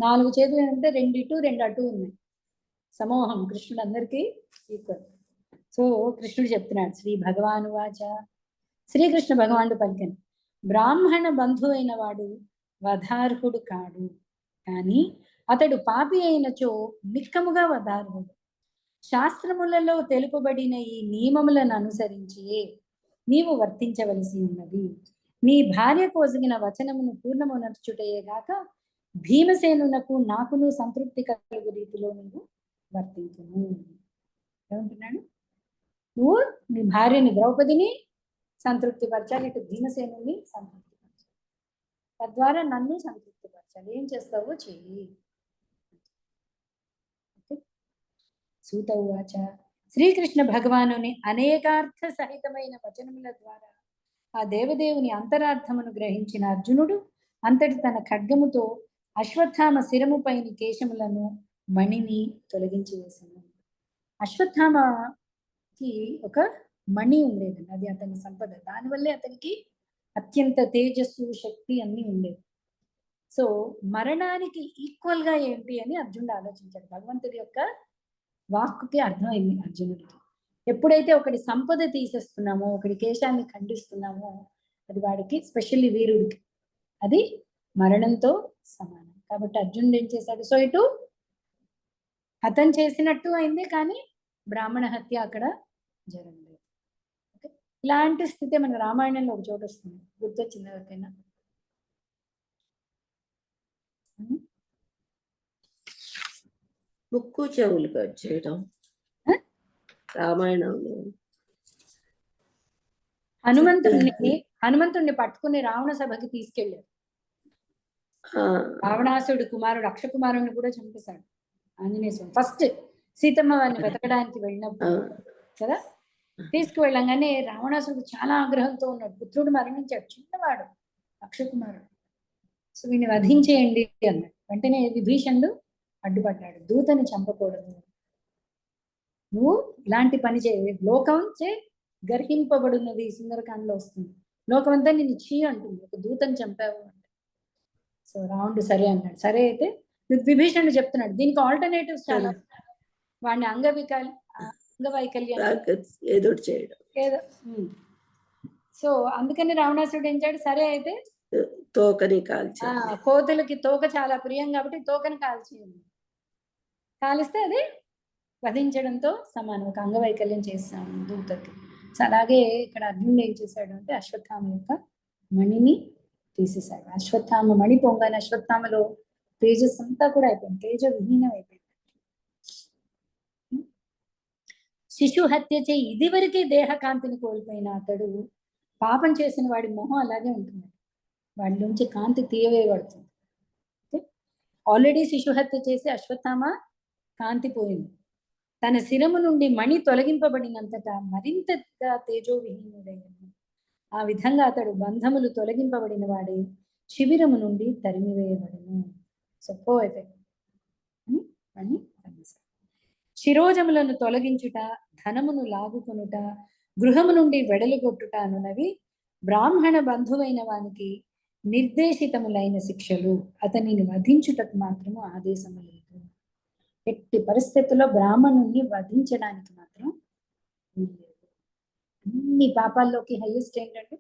4 చేతులు అంటే 2 ఇటు 2 అటు ఉన్నాయి. సమూహం కృష్ణుడు అందరికీ ఈక్వల్. సో కృష్ణుడు చెప్తున్నాడు, శ్రీ భగవాను వాచ, శ్రీకృష్ణ భగవానుడు పలికను, బ్రాహ్మణ బంధువు అయిన వాడు వధార్హుడు కాడు, కానీ అతడు పాపి అయినచో నిక్కముగా వధార్హుడు. శాస్త్రములలో తెలుపబడిన ఈ నియమములను అనుసరించి నీవు వర్తించవలసి ఉన్నది. నీ భార్య కోసిగిన వచనమును పూర్ణమునర్చుటయే గాక భీమసేనునకు నాకును సంతృప్తి కలుగు రీతిలో నీవు వర్తించును. ఏమంటున్నాడు? నువ్వు నీ భార్యని ద్రౌపదిని సంతృప్తిపరచాలి, ఇటు భీమసేనుని సంతృప్తిపరచాలి, తద్వారా నన్ను సంతృప్తిపరచాలి. ఏం చేస్తావో చెయ్యి. సూత ఉవాచ, శ్రీకృష్ణ భగవానుని అనేకార్థ సహితమైన వచనముల ద్వారా ఆ దేవదేవుని అంతరార్థమును గ్రహించిన అర్జునుడు అంతటి తన ఖడ్గముతో అశ్వత్థామ శిరముపైని కేశములను మణిని తొలగించి వేశాను. అశ్వత్థామకి ఒక మణి ఉండేదండి, అది అతని సంపద. దానివల్లే అతనికి అత్యంత తేజస్సు, శక్తి అన్ని ఉండేది. సో మరణానికి ఈక్వల్ గా ఏంటి అని అర్జునుడు ఆలోచించాడు. భగవంతుడి యొక్క వాక్కుకి అర్థమైంది అర్జునుడికి. ఎప్పుడైతే ఒకటి సంపద తీసేస్తున్నామో, ఒకటి కేశాన్ని ఖండిస్తున్నామో, అది వాడికి, స్పెషల్లీ వీరుడికి, అది మరణంతో సమానం. కాబట్టి అర్జునుడు ఏం చేశాడు? సో ఇటు హతం చేసినట్టు అయింది, కానీ బ్రాహ్మణ హత్య అక్కడ జరగలేదు. ఓకే, ఇలాంటి స్థితి మన రామాయణంలో ఒక చోట వస్తుంది. గుర్తొచ్చింది ఎవరికైనా? ముక్కు చెవులు కట్ చేయడం రామాయణంలో. హనుమంతుడిని పట్టుకుని రావణ సభకి తీసుకెళ్ళారు. రావణాసుడు కుమారుడు అక్షకుమారుని కూడా చంపేశాడు ఆంజనేయ స్వామి. ఫస్ట్ సీతమ్మ వారిని వెతకడానికి వెళ్ళినప్పుడు కదా, తీసుకువెళ్ళంగానే రావణాసుడు చాలా ఆగ్రహంతో ఉన్నాడు. పుత్రుడు మరణించాడు, చిన్నవాడు అక్షకుమారుడు. సో వీడిని వధించేయండి అన్నాడు. వెంటనే విభీషణుడు అడ్డుపడ్డాడు. దూతని చంపకూడదు, నువ్వు ఇలాంటి పని చేయ, లోకం చే గర్హింపబడినది సుందరకాండలో వస్తుంది. లోకమంతా నిన్ను చీ అంటుంది, ఒక దూతని చంపావు అంటే. సో రావణుడు సరే అన్నాడు. సరే అయితే విభీషణుడు చెప్తున్నాడు, దీనికి ఆల్టర్నేటివ్స్ చాలా, వాడిని అంగవైకల్యం ఏదో చేయడం ఏదో. సో అందుకని రావణాసుడు ఏం చేయడు, సరే అయితే తోకని కాల్చి, కోతులకి తోక చాలా ప్రియం కాబట్టి తోకని కాల్చేయండి, కాలిస్తే అది వధించడంతో సమానం, ఒక అంగవైకల్యం చేస్తాను దూతకి. సో అలాగే ఇక్కడ అర్జునుడు ఏం చేశాడు అంటే అశ్వత్థామ యొక్క మణిని తీసేశాడు. అశ్వత్థామ మణి పొంగని అశ్వత్థామలో తేజస్ అంతా కూడా అయిపోయింది, తేజ విహీనం అయిపోయింది. శిశు హత్య చేయి ఇదివరకే దేహకాంతిని కోల్పోయిన అతడు పాపం చేసిన వాడి మొహం అలాగే ఉంటుంది, వాడిలోంచి కాంతి తీయవేయబడుతుంది. ఆల్రెడీ శిశు హత్య చేసి అశ్వత్థామ కాంతి పోయింది. తన శిరము నుండి మణి తొలగింపబడినంతటా మరింతగా తేజోవిహీనుడయ్యాడు. ఆ విధంగా అతడు బంధములు తొలగింపబడిన వాడే శిబిరము నుండి తరిమివేయబడను. సొప్పో అయితే మణి శిరోజములను తొలగించుట, ధనమును లాగుకొనుట, గృహము నుండి వెడలుగొట్టుట అనునవి బ్రాహ్మణ బంధువైన వానికి నిర్దేశితములైన శిక్షలు. అతనిని వధించుటకు మాత్రము ఆదేశము లేదు. ఎట్టి పరిస్థితుల్లో బ్రాహ్మణుని వధించడానికి మాత్రం వీల్లేదు. అన్ని పాపాల్లోకి హైయెస్ట్ ఏంటంటే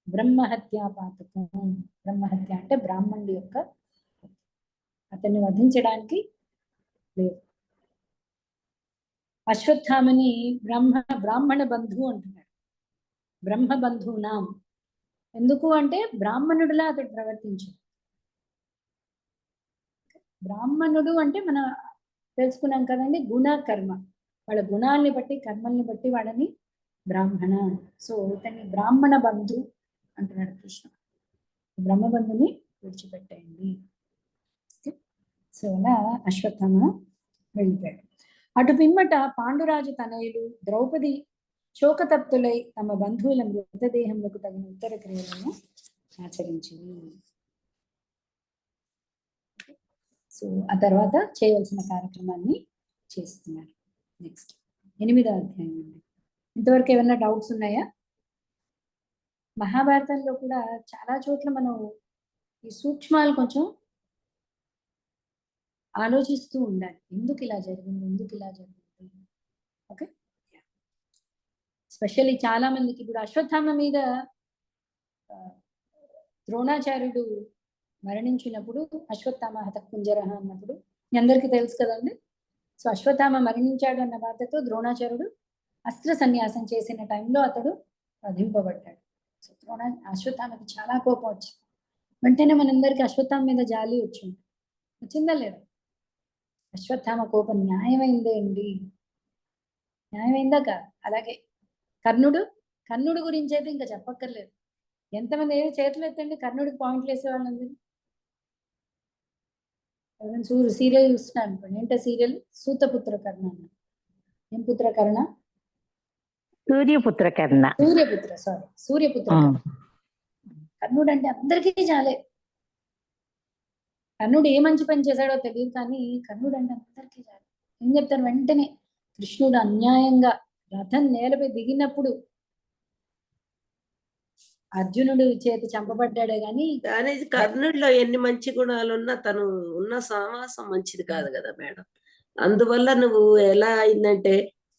బ్రహ్మహత్య పాతకం. బ్రహ్మహత్య అంటే బ్రాహ్మణుడి యొక్క, అతన్ని వధించడానికి లేదు. అశ్వత్థామని బ్రాహ్మణ బంధువు అంటున్నాడు. బ్రహ్మ బంధువునాం. ఎందుకు అంటే బ్రాహ్మణుడిలా అతడు ప్రవర్తించాడు. బ్రాహ్మణుడు అంటే మనం తెలుసుకున్నాం కదండి, గుణ కర్మ, వాళ్ళ గుణాలని బట్టి కర్మల్ని బట్టి వాళ్ళని బ్రాహ్మణ. సో ఇతన్ని బ్రాహ్మణ బంధు అంటున్నాడు కృష్ణ. బ్రహ్మబంధుని విడిచిపెట్టేయండి. సో అలా అశ్వత్థామ వెళ్ళిపోయాడు. అటు పిమ్మట పాండురాజు తనయులు ద్రౌపది శోకతప్తులై తమ బంధువుల మృతదేహములకు తగిన ఉత్తర క్రియలను ఆచరించింది. సో ఆ తర్వాత చేయవలసిన కార్యక్రమాన్ని చేస్తున్నారు. నెక్స్ట్ 8వ అధ్యాయం అండి. ఇంతవరకు ఏమైనా డౌట్స్ ఉన్నాయా? మహాభారతంలో కూడా చాలా చోట్ల మనం ఈ సూక్ష్మాలు కొంచెం ఆలోచిస్తూ ఉండాలి. ఎందుకు ఇలా జరిగింది, ఎందుకు ఇలా జరిగింది. ఓకే, స్పెషల్లీ చాలా మందికి ఇప్పుడు అశ్వత్థామ మీద ద్రోణాచార్యుడు మరణించినప్పుడు అశ్వత్థామ హతకుంజరహ అన్నప్పుడు మీ అందరికీ తెలుసు కదండి. సో అశ్వత్థామ మరణించాడు అన్న బాధతో ద్రోణాచార్యుడు అస్త్ర సన్యాసం చేసిన టైంలో అతడు వధింపబడ్డాడు. సో అశ్వత్థామకి చాలా కోపం వచ్చింది. వెంటనే మనందరికీ అశ్వత్థామ మీద జాలి వచ్చింది. వచ్చిందా లేదా? అశ్వత్థామ కోపం న్యాయమైందే అండి, న్యాయమైందా కాదు. అలాగే కర్ణుడు గురించి అయితే ఇంకా చెప్పక్కర్లేదు. ఎంతమంది ఏదో చేతులు ఎత్తండి కర్ణుడికి పాయింట్లు వేసేవాళ్ళందరూ. సీరియల్ చూస్తున్నాను అనుకోండి, ఏంటో సీరియల్ సూతపుత్ర కర్ణ అన్న. ఏం పుత్ర కర్ణ? సూర్యపుత్ర కర్ణ. సూర్యపుత్ర కర్ణ. కర్ణుడు అంటే అందరికీ చాలే. కర్ణుడు ఏ మంచి పని చేశాడో తెలియదు, కానీ కర్ణుడు అంటే అందరికీ చాలు. ఏం చెప్తారు వెంటనే, కృష్ణుడు అన్యాయంగా రథం నేలపై దిగినప్పుడు అర్జునుడు చేతి చంపబడ్డాడే గాని కర్ణుడిలో ఎన్ని మంచి గుణాలు ఉన్నా తను ఉన్న సమాసం మంచిది కాదు కదా మేడం. అందువల్ల నువ్వు ఎలా అయిందంటే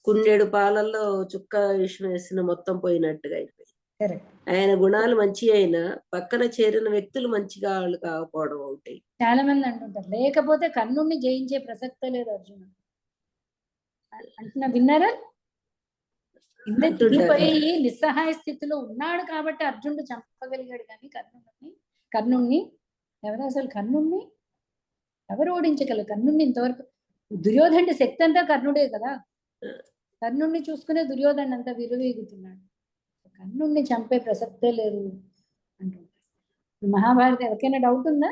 కుండెడు పాలల్లో చుక్క విషం వేసిన మొత్తం పోయినట్టుగా అయిపోయింది. ఆయన గుణాలు మంచి అయినా పక్కన చేరిన వ్యక్తులు మంచిగా వాళ్ళు కాకపోవడం ఒకటి. చాలా మంది అంటుంటారు, లేకపోతే కర్ణుడిని జయించే ప్రసక్తే లేదు అర్జునుడు అంటున్నా. విన్నారా? దిగిపోయి నిస్సహాయ స్థితిలో ఉన్నాడు కాబట్టి అర్జునుడు చంపగలిగాడు, కానీ కర్ణుడిని ఎవరు ఓడించగలరు? కర్ణుడిని ఇంతవరకు దుర్యోధనుడి శక్తి అంతా కర్ణుడే కదా. కర్ణుడిని చూసుకునే దుర్యోధను అంతా విరువీగుతున్నాడు. కర్ణుడిని చంపే ప్రసక్తే లేదు అంటుంటారు. మహాభారతం ఎవరికైనా డౌట్ ఉందా?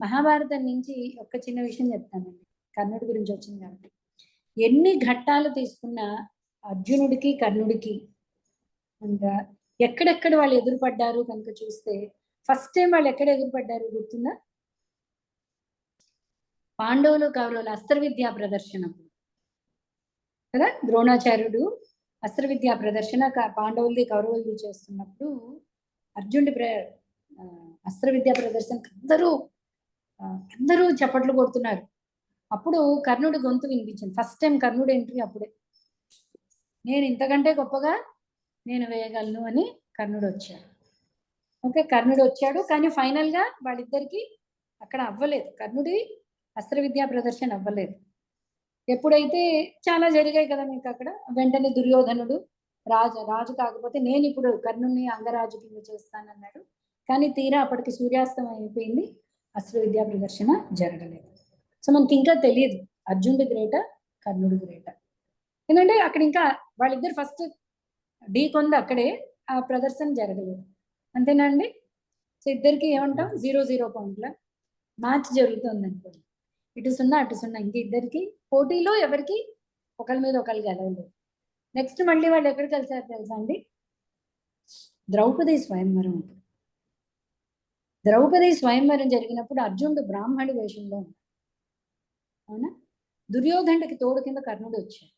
మహాభారతం నుంచి ఒక చిన్న విషయం చెప్తానండి. కర్ణుడి గురించి వచ్చింది కాబట్టి ఎన్ని ఘట్టాలు తీసుకున్నా అర్జునుడికి కర్ణుడికి ఇంకా ఎక్కడెక్కడ వాళ్ళు ఎదురుపడ్డారు కనుక చూస్తే, ఫస్ట్ టైం వాళ్ళు ఎక్కడ ఎదురుపడ్డారు గుర్తుందా? పాండవులు కౌరవులు అస్త్ర విద్యా ప్రదర్శన కదా. ద్రోణాచార్యుడు అస్త్ర విద్యా ప్రదర్శన పాండవులది కౌరవులది చేస్తున్నప్పుడు అర్జునుడి అస్త్ర విద్యా ప్రదర్శనకు అందరూ చప్పట్లు కొడుతున్నారు. అప్పుడు కర్ణుడి గొంతు వినిపించింది. ఫస్ట్ టైం కర్ణుడు ఎంట్రీ అప్పుడే. నేను ఇంతకంటే గొప్పగా నేను వేయగలను అని కర్ణుడు వచ్చాడు. ఓకే, కర్ణుడు వచ్చాడు, కానీ ఫైనల్ గా వాళ్ళిద్దరికి అక్కడ అవ్వలేదు. కర్ణుడి అస్త్ర విద్యా ప్రదర్శన అవ్వలేదు. ఎప్పుడైతే చాలా జరిగాయి కదా మీకు అక్కడ, వెంటనే దుర్యోధనుడు రాజు కాకపోతే నేను ఇప్పుడు కర్ణుని అంగరాజు కింద చేస్తానన్నాడు. కానీ తీరా అప్పటికి సూర్యాస్తం అయిపోయింది, అస్త్ర విద్యా ప్రదర్శన జరగలేదు. సో మనకి ఇంకా తెలియదు అర్జునుడు గ్రేట, కర్ణుడు గ్రేట. ఎందుకంటే అక్కడ ఇంకా వాళ్ళిద్దరు ఫస్ట్ ఢీ కొంది అక్కడే, ఆ ప్రదర్శన జరగలేదు. అంతేనా అండి? సో ఇద్దరికి ఏమంటాం 0-0 పాయింట్ల మ్యాచ్ జరుగుతుంది అనుకోండి. ఇటు 0 అటు 0. ఇంక ఇద్దరికి పోటీలో ఎవరికి ఒకరి మీద ఒకరు గెలవలేదు. నెక్స్ట్ మళ్ళీ వాళ్ళు ఎక్కడికి కలిసారు తెలుసా అండి? ద్రౌపది స్వయంవరం. ద్రౌపది స్వయంవరం జరిగినప్పుడు అర్జునుడు బ్రాహ్మణుడి వేషంలో ఉన్నాడు. అవునా? దుర్యోధనుడికి తోడు కింద కర్ణుడు వచ్చాడు.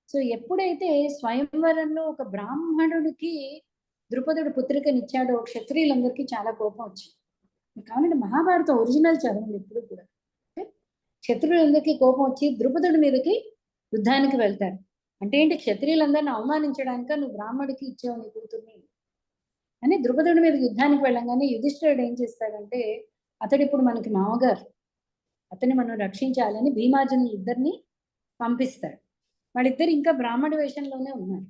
సో ఎప్పుడైతే స్వయంవరంలో ఒక బ్రాహ్మణుడికి ద్రుపదుడు పుత్రికనిచ్చాడో క్షత్రియులందరికీ చాలా కోపం వచ్చింది. కావాలంటే మహాభారతం ఒరిజినల్ చదవండి ఇప్పుడు కూడా. క్షత్రియులందరికీ కోపం వచ్చి ద్రుపదుడి మీదకి యుద్ధానికి వెళ్తారు. అంటే ఏంటి, క్షత్రియులందరిని అవమానించడానిక నువ్వు బ్రాహ్మడికి ఇచ్చావు నీ కూతుర్ని అని ద్రుపదుడి మీద యుద్ధానికి వెళ్ళంగానే యుధిష్ఠిరుడు ఏం చేస్తాడంటే, అతడు ఇప్పుడు మనకి మామగారు, అతన్ని మనం రక్షించాలని భీమార్జునులు ఇద్దరిని పంపిస్తాడు. వాళ్ళిద్దరు ఇంకా బ్రాహ్మణ వేషంలోనే ఉన్నారు.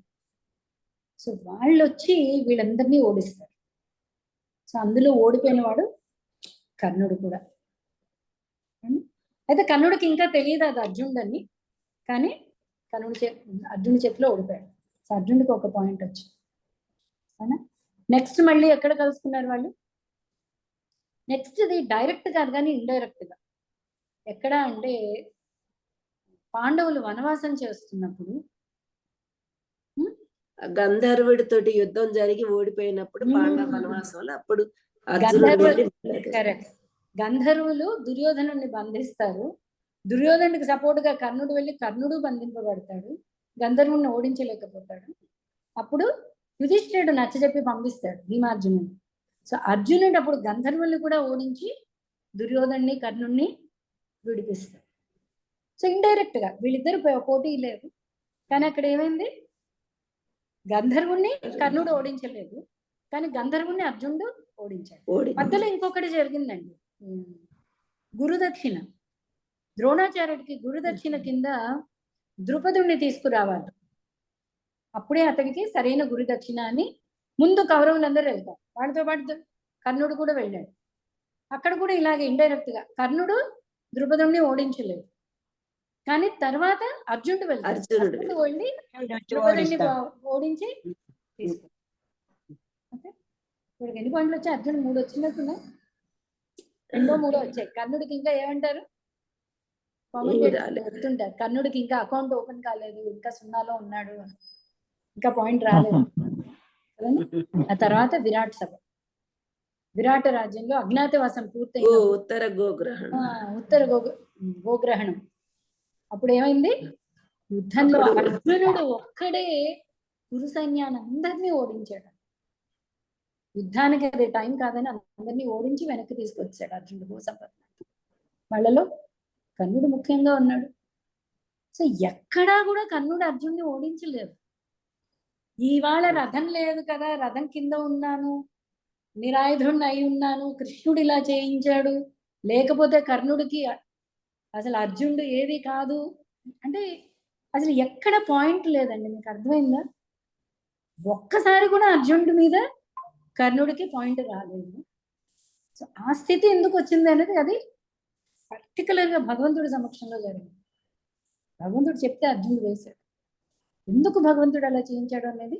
సో వాళ్ళు వచ్చి వీళ్ళందరినీ ఓడిస్తారు. సో అందులో ఓడిపోయిన వాడు కర్ణుడు కూడా. అయితే కర్ణుడికి ఇంకా తెలియదు అది అర్జునుడని, కానీ అర్జునుడి చేతిలో ఓడిపోయాడు. సో అర్జునుడికి ఒక పాయింట్ వచ్చింది. అవునా? నెక్స్ట్ మళ్ళీ ఎక్కడ కలుసుకున్నారు వాళ్ళు? నెక్స్ట్ ఇది డైరెక్ట్ కాదు కానీ ఇండైరెక్ట్ గా. ఎక్కడ అంటే పాండవులు వనవాసం చేస్తున్నప్పుడు గంధర్వుడితోటి యుద్ధం జరిగి ఓడిపోయినప్పుడు పాండవ వనవాసంలో అప్పుడు కరెక్ట్, గంధర్వులు దుర్యోధనుడిని బంధిస్తారు. దుర్యోధనుడికి సపోర్ట్ గా కర్ణుడు వెళ్ళి కర్ణుడు బంధింపబడతాడు, గంధర్వుడిని ఓడించలేకపోతాడు. అప్పుడు యుధిష్ఠిరుడు నచ్చజెప్పి పంపిస్తాడు భీమార్జునుడిని. సో అర్జునుడు అప్పుడు గంధర్వుల్ని కూడా ఓడించి దుర్యోధన్ని కర్ణుడిని విడిపిస్తాడు. సో ఇండైరెక్ట్ గా వీళ్ళిద్దరు పోటీ లేదు, కానీ అక్కడ ఏమైంది, గంధర్వుణ్ణి కర్ణుడు ఓడించలేదు, కానీ గంధర్వుణ్ణి అర్జునుడు ఓడించాడు. మధ్యలో ఇంకొకటి జరిగిందండి, గురుదక్షిణ. ద్రోణాచార్యుడికి గురుదక్షిణ కింద ద్రుపదుణ్ణి తీసుకురావాలి, అప్పుడే అతనికి సరైన గురుదక్షిణ అని ముందు కౌరవులందరూ వెళ్తారు. వాడితో పాటు కర్ణుడు కూడా వెళ్ళాడు. అక్కడ కూడా ఇలాగే ఇండైరెక్ట్ గా కర్ణుడు ద్రుపదుణ్ణి ఓడించలేదు, కానీ తర్వాత అర్జునుడు వెళ్తాడు. అర్జునుడు వెళ్ళి ద్రుపదుణ్ణి ఓడించి తీసుకుంటాడు. ఇప్పుడు ఎన్ని పాయింట్లు వచ్చాయి? అర్జునుడు 3 వచ్చినట్టున్నాయి, 2-3 వచ్చాయి. కర్ణుడికి ఇంకా ఏమంటారు, చెప్తుంటారు కర్ణుడికి ఇంకా అకౌంట్ ఓపెన్ కాలేదు, ఇంకా 0లో ఉన్నాడు, ఇంకా పాయింట్ రాలేదు. ఆ తర్వాత విరాట్ సభ, విరాట రాజ్యంలో అజ్ఞాతవాసం పూర్తయిన ఉత్తర గోగ్రహణం. అప్పుడు ఏమైంది, యుద్ధంలో అర్జునుడు ఒక్కడే కురు సైన్యాన్ని అందరినీ ఓడించాడు. యుద్ధానికి అదే టైం కాదని అందరినీ ఓడించి వెనక్కి తీసుకొచ్చాడు అర్జునుడు భూసంపద. వాళ్ళలో కర్ణుడు ముఖ్యంగా ఉన్నాడు. సో ఎక్కడా కూడా కర్ణుడు అర్జునుడిని ఓడించలేదు. ఇవాళ రథం లేదు కదా, రథం కింద ఉన్నాను, నిరాయుధుడిని అయి ఉన్నాను, కృష్ణుడు ఇలా చేయించాడు, లేకపోతే కర్ణుడికి అసలు అర్జునుడు ఏది కాదు అంటే అసలు ఎక్కడ పాయింట్ లేదండి. మీకు అర్థమైందా? ఒక్కసారి కూడా అర్జునుడి మీద కర్ణుడికి పాయింట్ రాలేదు. సో ఆ స్థితి ఎందుకు వచ్చింది అనేది అది పర్టికులర్ గా భగవంతుడి సమక్షంలో జరిగింది. భగవంతుడు చెప్తే అర్జునుడు వేశాడు. ఎందుకు భగవంతుడు అలా చేయించాడు అనేది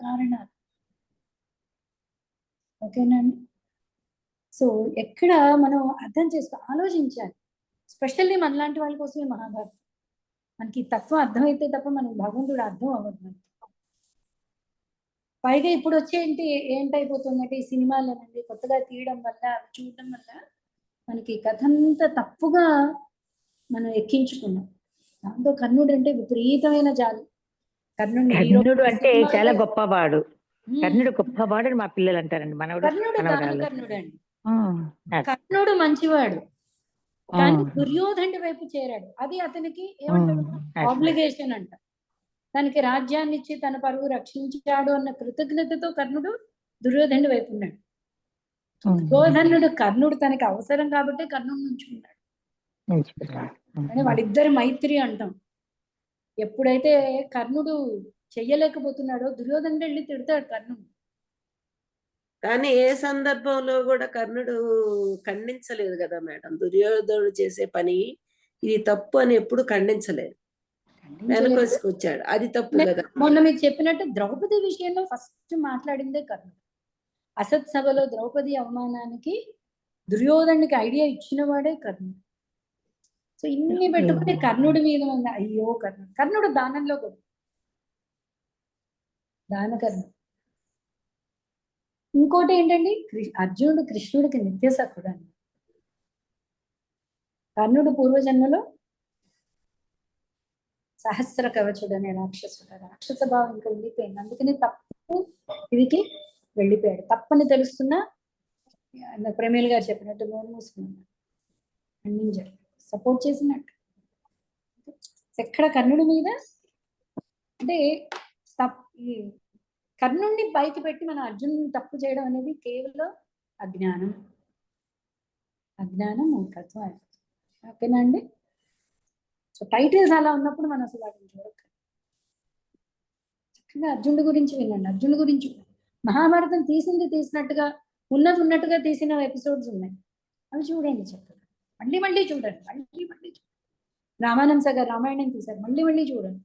కారణాలు. ఓకేనండి? సో ఎక్కడ మనం అర్థం చేసుకో, ఆలోచించాలి. స్పెషల్లీ మనలాంటి వాళ్ళ కోసమే మహాభారతం. మనకి తత్వం అర్థమైతే తప్ప మనకి భగవంతుడు అర్థం అవ్వదు. పైగా ఇప్పుడు ఏంటైపోతుందంటే ఈ సినిమాలనండి కొత్తగా తీయడం వల్ల, చూడడం వల్ల మనకి కథ అంతా తప్పుగా మనం ఎక్కించుకున్నాం. దాంతో కర్ణుడు అంటే విపరీతమైన జాలి. కర్ణుడు అంటే చాలా గొప్పవాడు, కర్ణుడు గొప్పవాడు మా పిల్లలు అంటారండి. కర్ణుడు మంచివాడు, కానీ దుర్యోధనుడి వైపు చేరాడు. అది అతనికి ఏమంటారు, ఆబ్లిగేషన్ అంట. తనకి రాజ్యాన్ని ఇచ్చి తన పరువు రక్షించాడు అన్న కృతజ్ఞతతో కర్ణుడు దుర్యోధనుడి వైపు ఉన్నాడు. కర్ణుడు తనకి అవసరం కాబట్టి కర్ణుడు నుంచుకున్నాడు. వాళ్ళిద్దరు మైత్రి అంటాం. ఎప్పుడైతే కర్ణుడు చెయ్యలేకపోతున్నాడో దుర్యోధనుడు వెళ్ళి తిడతాడు కర్ణుడు. కానీ ఏ సందర్భంలో కూడా కర్ణుడు ఖండించలేదు కదా మేడం. దుర్యోధనుడు చేసే పని ఇది తప్పు అని ఎప్పుడు ఖండించలేదు, వెనకొసుకొచ్చాడు. అది తప్పు కదా. మొన్న మీకు చెప్పినట్టు ద్రౌపది విషయంలో ఫస్ట్ మాట్లాడిందే కర్ణుడు. అసత్ సభలో ద్రౌపది అవమానానికి దుర్యోధనుడికి ఐడియా ఇచ్చిన వాడే కర్ణుడు. సో ఇన్ని పెట్టుకుని కర్ణుడి మీద ఉంది. అయ్యో కర్ణుడు దానంలో కూడా దానకర్ణుడు. ఇంకోటి ఏంటండి, అర్జునుడు కృష్ణుడికి నిత్య సఖుడు అని. కర్ణుడు పూర్వజన్మలో సహస్ర కవచుడు అనే రాక్షసుడు. రాక్షస భావం ఇంకా ఉండిపోయింది, అందుకని తప్పు ఇదికి వెళ్ళిపోయాడు. తప్పని తెలుస్తున్నా ప్రేమేలు గారు చెప్పినట్టు నోరు మూసుకున్నాడు, ఖండించాడు, సపోర్ట్ చేసినట్టు. ఎక్కడ కర్ణుడి మీద అంటే కర్ణుడిని పైకి పెట్టి మన అర్జునుడిని తప్పు చేయడం అనేది కేవలం అజ్ఞానం, మూర్ఖత్వం. ఓకేనా అండి? సో టైటిల్స్ అలా ఉన్నప్పుడు మనం అసలు వాటిని చూడక చక్కగా అర్జునుడి గురించి వినండి. అర్జునుడి గురించి మహాభారతం తీసినట్టుగా ఉన్నట్టుగా తీసిన ఎపిసోడ్స్ ఉన్నాయి, అవి చూడండి చక్కగా. మళ్ళీ చూడండి, మళ్ళీ రామానంద గారు రామాయణం తీశారు, మళ్ళీ చూడండి.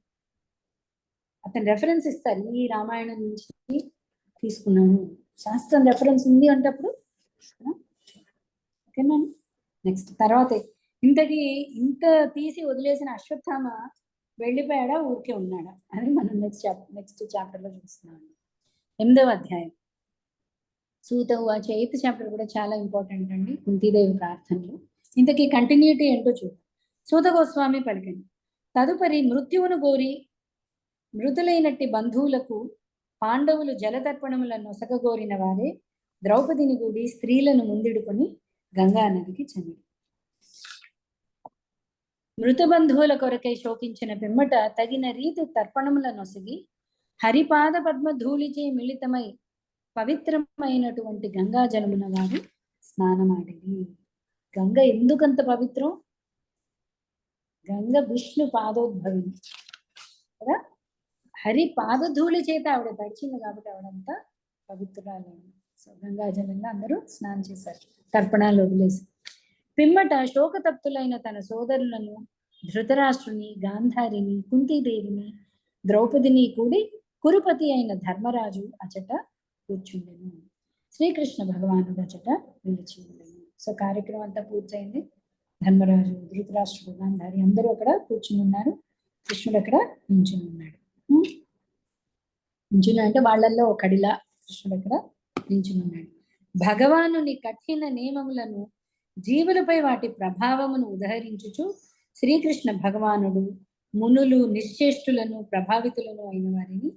అతను రెఫరెన్స్ ఇస్తారు, ఈ రామాయణం నుంచి తీసుకున్నాను, శాస్త్రం రెఫరెన్స్ ఉంది అంటప్పుడు. ఓకేనా? నెక్స్ట్ తర్వాత ఇంత తీసి వదిలేసిన అశ్వత్థామ వెళ్ళిపోయాడా, ఊరికే ఉన్నాడా అని మనం నెక్స్ట్ చాప్టర్లో చూస్తున్నాం. 8వ అధ్యాయం సూత ఉవాచ. 8th చాప్టర్ కూడా చాలా ఇంపార్టెంట్ అండి, కుంతీదేవి ప్రార్థనలు. ఇంతకీ కంటిన్యూటీ ఏంటో చూద్దాం. సూత గోస్వామి పలికింది, తదుపరి మృత్యువును గోరి మృతులైనట్టి బంధువులకు పాండవులు జలతర్పణములను నొసగగోరిన వారే ద్రౌపదిని గూడి స్త్రీలను ముందిడుకొని గంగా నదికి చెంది మృత బంధువుల కొరకై శోకించిన పిమ్మట తగిన రీతి తర్పణముల నొసగి హరిపాద పద్మధూళిచే మిళితమై పవిత్రమైనటువంటి గంగా జలమున వారు స్నానమాడిరి. గంగ ఎందుకంత పవిత్రం? గంగ విష్ణు పాదోద్భవి కదా, హరి పాదధూళి చేత ఆవిడ తడిచింది కాబట్టి ఆవిడంతా పవిత్రురాలైంది. సో గంగా జలంగా అందరూ స్నానం చేశారు, తర్పణాలు వదిలేసి. పిమ్మట శోకతప్తులైన తన సోదరులను ధృతరాష్ట్రుని, గాంధారిని, కుంతీదేవిని, ద్రౌపదిని కూడి కురుపతి అయిన ధర్మరాజు అచట కూర్చుండెను. శ్రీకృష్ణ భగవానుడు అచట నిలిచి ఉండెను. సో కార్యక్రమం అంతా పూర్తయింది. ధర్మరాజు, ధృతరాష్ట్రుడు, గాంధారి అందరూ అక్కడ కూర్చుని ఉన్నారు. కృష్ణుడు అక్కడ నించుని ఉన్నాడు. నించుని అంటే వాళ్ళల్లో ఒకడిలా కృష్ణుడు అక్కడ నించుని ఉన్నాడు. భగవానుని కఠిన నియమములను జీవులపై వాటి ప్రభావమును ఉదహరించుచు శ్రీకృష్ణ భగవానుడు మునులు, నిశ్చేష్టులను, ప్రభావితులను అయిన వారిని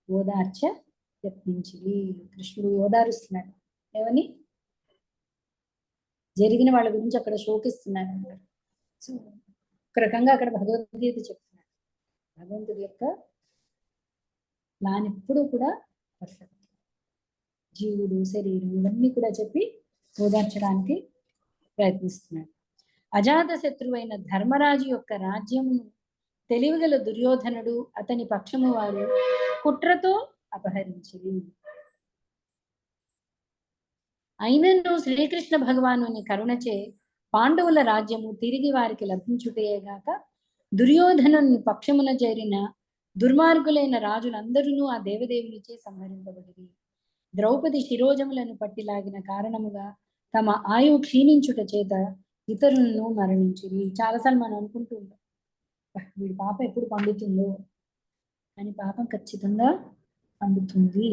ఓదార్చ యత్నించి. కృష్ణుడు ఓదారుస్తున్నాడు. ఏమని? జరిగిన వాళ్ళ గురించి అక్కడ శోకిస్తున్నారు అన్నారు. సో ఒక రకంగా అక్కడ భగవద్గీత చెప్తున్నాడు. భగవంతుడి యొక్క ప్లాన్ ఎప్పుడూ కూడా పర్ఫెక్ట్. జీవుడు, శరీరం ఇవన్నీ కూడా చెప్పి ఓదార్చడానికి ప్రయత్నిస్తున్నాడు. అజాత శత్రువైన ధర్మరాజు యొక్క రాజ్యమును తెలివిగల దుర్యోధనుడు అతని పక్షము వారు కుట్రతో అపహరించిరి. అయినను శ్రీకృష్ణ భగవానుని కరుణచే పాండవుల రాజ్యము తిరిగి వారికి లభించుటేగాక దుర్యోధనుని పక్షమున చేరిన దుర్మార్గులైన రాజులందరూ ఆ దేవదేవునిచే సంహరింపబడిరి. ద్రౌపది శిరోజములను పట్టిలాగిన కారణముగా తమ ఆయువు క్షీణించుట చేత ఇతరులను మరణించిరి. చాలాసార్లు మనం అనుకుంటూ ఉంటాం, వీడి పాప ఎప్పుడు పండుతుందో అని. పాపం ఖచ్చితంగా పండుతుంది.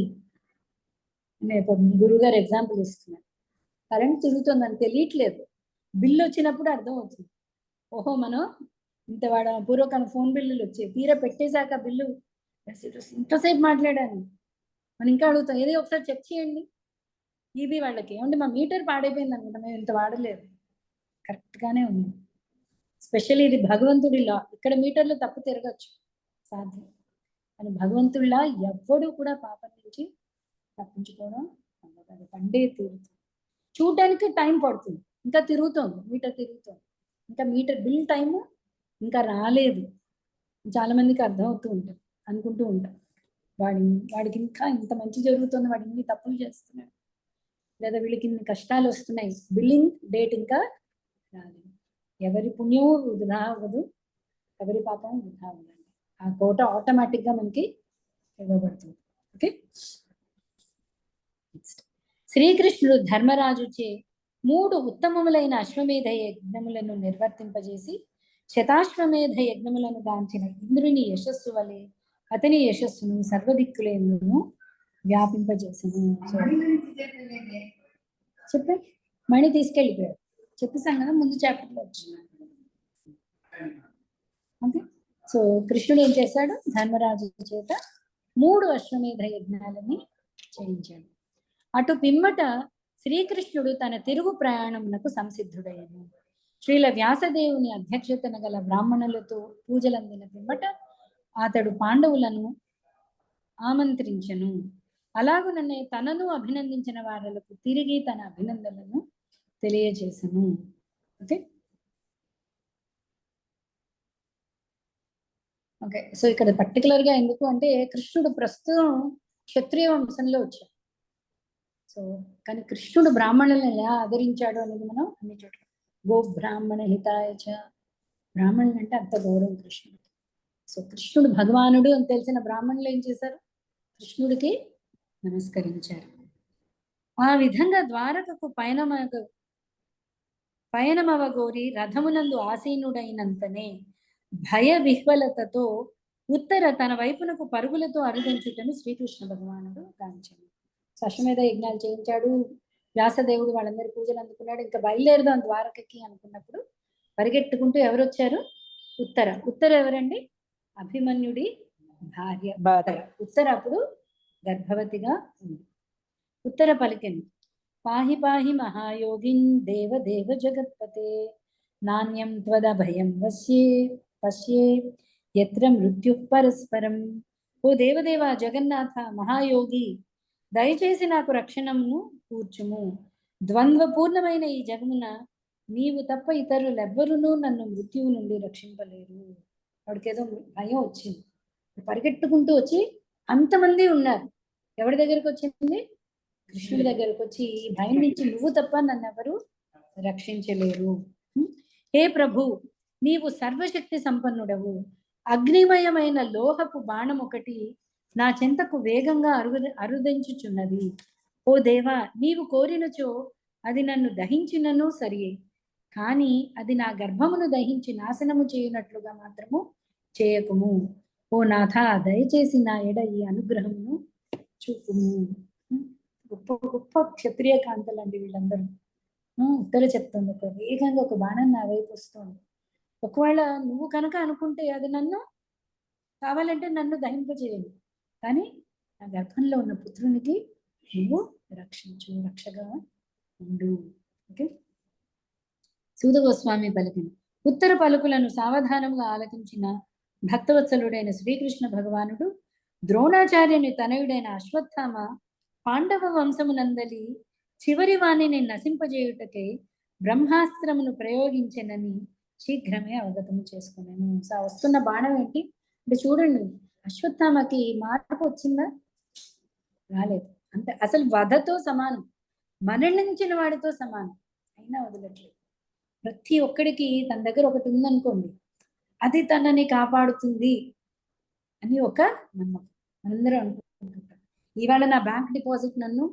గురుగారు ఎగ్జాంపుల్ ఇస్తున్నారు. కరెంట్ తిరుగుతుందని తెలియట్లేదు, బిల్లు వచ్చినప్పుడు అర్థం అవుతుంది. ఓహో, మనం ఇంత పూర్వకాలం ఫోన్ బిల్లులు వచ్చాయి, తీరా పెట్టేశాక బిల్లు ఇంతసేపు మాట్లాడాను మనం ఇంకా అడుగుతాం, ఏదో ఒకసారి చెక్ చేయండి. ఈబీ వాళ్ళకి ఏమంటే మా మీటర్ పాడైపోయింది అనుకుంటా, మేము ఇంత వాడలేదు, కరెక్ట్గానే ఉంది. స్పెషల్లీ ఇది భగవంతుడి లా. ఇక్కడ మీటర్లు తప్పు తిరగచ్చు సాధ్యం, కానీ భగవంతుడిలా ఎవ్వడూ కూడా పాపం నుంచి తప్పించుకోవడం అది పండే తిరుగుతుంది. చూడడానికి టైం పడుతుంది, ఇంకా తిరుగుతుంది, మీటర్ తిరుగుతుంది, ఇంకా మీటర్ బిల్ టైము ఇంకా రాలేదు. చాలా మందికి అర్థం అవుతూ ఉంటుంది, అనుకుంటూ ఉంటాం వాడికి ఇంకా ఇంత మంచి జరుగుతుంది, వాడు ఇన్ని తప్పులు చేస్తున్నాడు, లేదా వీళ్ళకి ఇన్ని కష్టాలు వస్తున్నాయి, బిల్లింగ్ డేట్ ఇంకా రాలేదు. ఎవరి పుణ్యం వృధా అవ్వదు, ఎవరి పాపం వృధా అవ్వదండి. ఆ కోట ఆటోమేటిక్గా మనకి ఇవ్వబడుతుంది. ఓకే, శ్రీకృష్ణుడు ధర్మరాజుచే 3 ఉత్తమములైన అశ్వమేధ యజ్ఞములను నిర్వర్తింపజేసి శతాశ్వమేధ యజ్ఞములను గాంచిన ఇంద్రుని యశస్సు వలె అతని యశస్సును సర్వదిక్కులేందును వ్యాపింపజేసను. చెప్పే మణి తీసుకెళ్ళిపోయాడు, చెప్పేసాను కదా ముందు చాప్టర్లో వచ్చిన. ఓకే, సో కృష్ణుడు ఏం చేశాడు, ధర్మరాజు చేత 3 అశ్వమేధ యజ్ఞాలని చేయించాడు. అటు పిమ్మట శ్రీకృష్ణుడు తన తిరుగు ప్రయాణమునకు సంసిద్ధుడయ్యను. శ్రీల వ్యాసదేవుని అధ్యక్షతన గల బ్రాహ్మణులతో పూజలందిన పిమ్మట అతడు పాండవులను ఆమంత్రించను. అలాగుననే తనను అభినందించిన వారులకు తిరిగి తన అభినందనలను తెలియజేసను. ఓకే ఓకే సో ఇక్కడ పర్టికులర్గా ఎందుకు అంటే కృష్ణుడు ప్రస్తుతం క్షత్రియ వంశంలో వచ్చాడు. సో కానీ కృష్ణుడు బ్రాహ్మణులను ఎలా ఆదరించాడు అనేది మనం అన్ని చోట్ల గో బ్రాహ్మణ హితాయ చ, బ్రాహ్మణులు అంటే అంత గౌరవం కృష్ణుడికి. సో కృష్ణుడు భగవానుడు అని తెలిసిన బ్రాహ్మణులు ఏం చేశారు, కృష్ణుడికి నమస్కరించారు. ఆ విధంగా ద్వారకకు పయనమవగోరి రథమునందు ఆసీనుడైనంతనే భయ విహ్వలతతో ఉత్తర తన వైపునకు పరుగులతో అరుదించుటను శ్రీకృష్ణ భగవానుడు గాంచెను. అశ్వమేధ యజ్ఞాలు చేయించాడు, వ్యాసదేవుడు వాళ్ళందరి పూజలు అందుకున్నాడు, ఇంకా బయలుదేరుదాం ద్వారకకి అనుకున్నప్పుడు పరిగెట్టుకుంటూ ఎవరు వచ్చారు, ఉత్తర ఎవరండి, అభిమన్యుడి భార్య ఉత్తర అప్పుడు గర్భవతిగా ఉంది. ఉత్తర పలికింది, పాహి పాహి మహాయోగిన్ దేవ దేవ జగత్పతే నాణ్యం త్వద భయం పశ్యే యత్ర మృత్యు పరస్పరం. ఓ దేవదేవ జగన్నాథ మహాయోగి, దయచేసి నాకు రక్షణమును కూర్చుము. ద్వంద్వపూర్ణమైన ఈ జగమున నీవు తప్ప ఇతరులెవ్వరునూ నన్ను మృత్యువు నుండి రక్షింపలేరు. వాడికి ఏదో భయం వచ్చింది, పరిగెట్టుకుంటూ వచ్చి అంతమంది ఉన్నారు, ఎవరి దగ్గరకు వచ్చింది, కృష్ణుడి దగ్గరకు వచ్చి ఈ భయం నుంచి నువ్వు తప్ప నన్ను ఎవరు రక్షించలేరు. హే ప్రభు, నీవు సర్వశక్తి సంపన్నుడవు. అగ్నిమయమైన లోహపు బాణం ఒకటి నా చెంతకు వేగంగా అరుదించుచున్నది. ఓ దేవా, నీవు కోరినచో అది నన్ను దహించినను సరియే, కానీ అది నా గర్భమును దహించి నాశనము చేయనట్లుగా మాత్రము చేయకుము. ఓ నాథ, దయచేసి నా ఎడ ఈ అనుగ్రహమును చూపుము. గొప్ప గొప్ప క్షత్రియ కాంతలండి వీళ్ళందరూ. ఉత్తర చెప్తుంది, ఒక వేగంగా ఒక బాణం నా వైపు వస్తుంది. ఒకవేళ నువ్వు కనుక అనుకుంటే అది నన్ను కావాలంటే నన్ను దహింపజేయదు, కానీ నా గర్భంలో ఉన్న పుత్రునికి నువ్వు రక్షించు, రక్షగా ఉండు. ఓకే, సూత గోస్వామి పలికిన ఉత్తర పలుకులను సావధానంగా ఆలకించిన భక్తవత్సలుడైన శ్రీకృష్ణ భగవానుడు ద్రోణాచార్యుని తనయుడైన అశ్వత్థామ పాండవ వంశమునందలి చివరి వాణిని నశింపజేయుటకై బ్రహ్మాస్త్రమును ప్రయోగించెనని శీఘ్రమే అవగతము చేసుకున్నాను. సో వస్తున్న బాణం ఏంటి అంటే చూడండి, అశ్వత్థామకి మార్పు వచ్చిందా, రాలేదు. అంటే అసలు వధతో సమానం, మరణించిన వాడితో సమానం, అయినా వదలట్లేదు. ప్రతి ఒక్కడికి తన దగ్గర ఒకటి ఉందనుకోండి, అది తనని కాపాడుతుంది అని ఒక నమ్మకం మనందరం అనుకుంటుంటాం. ఇవాళ నా బ్యాంక్ డిపాజిట్ నన్ను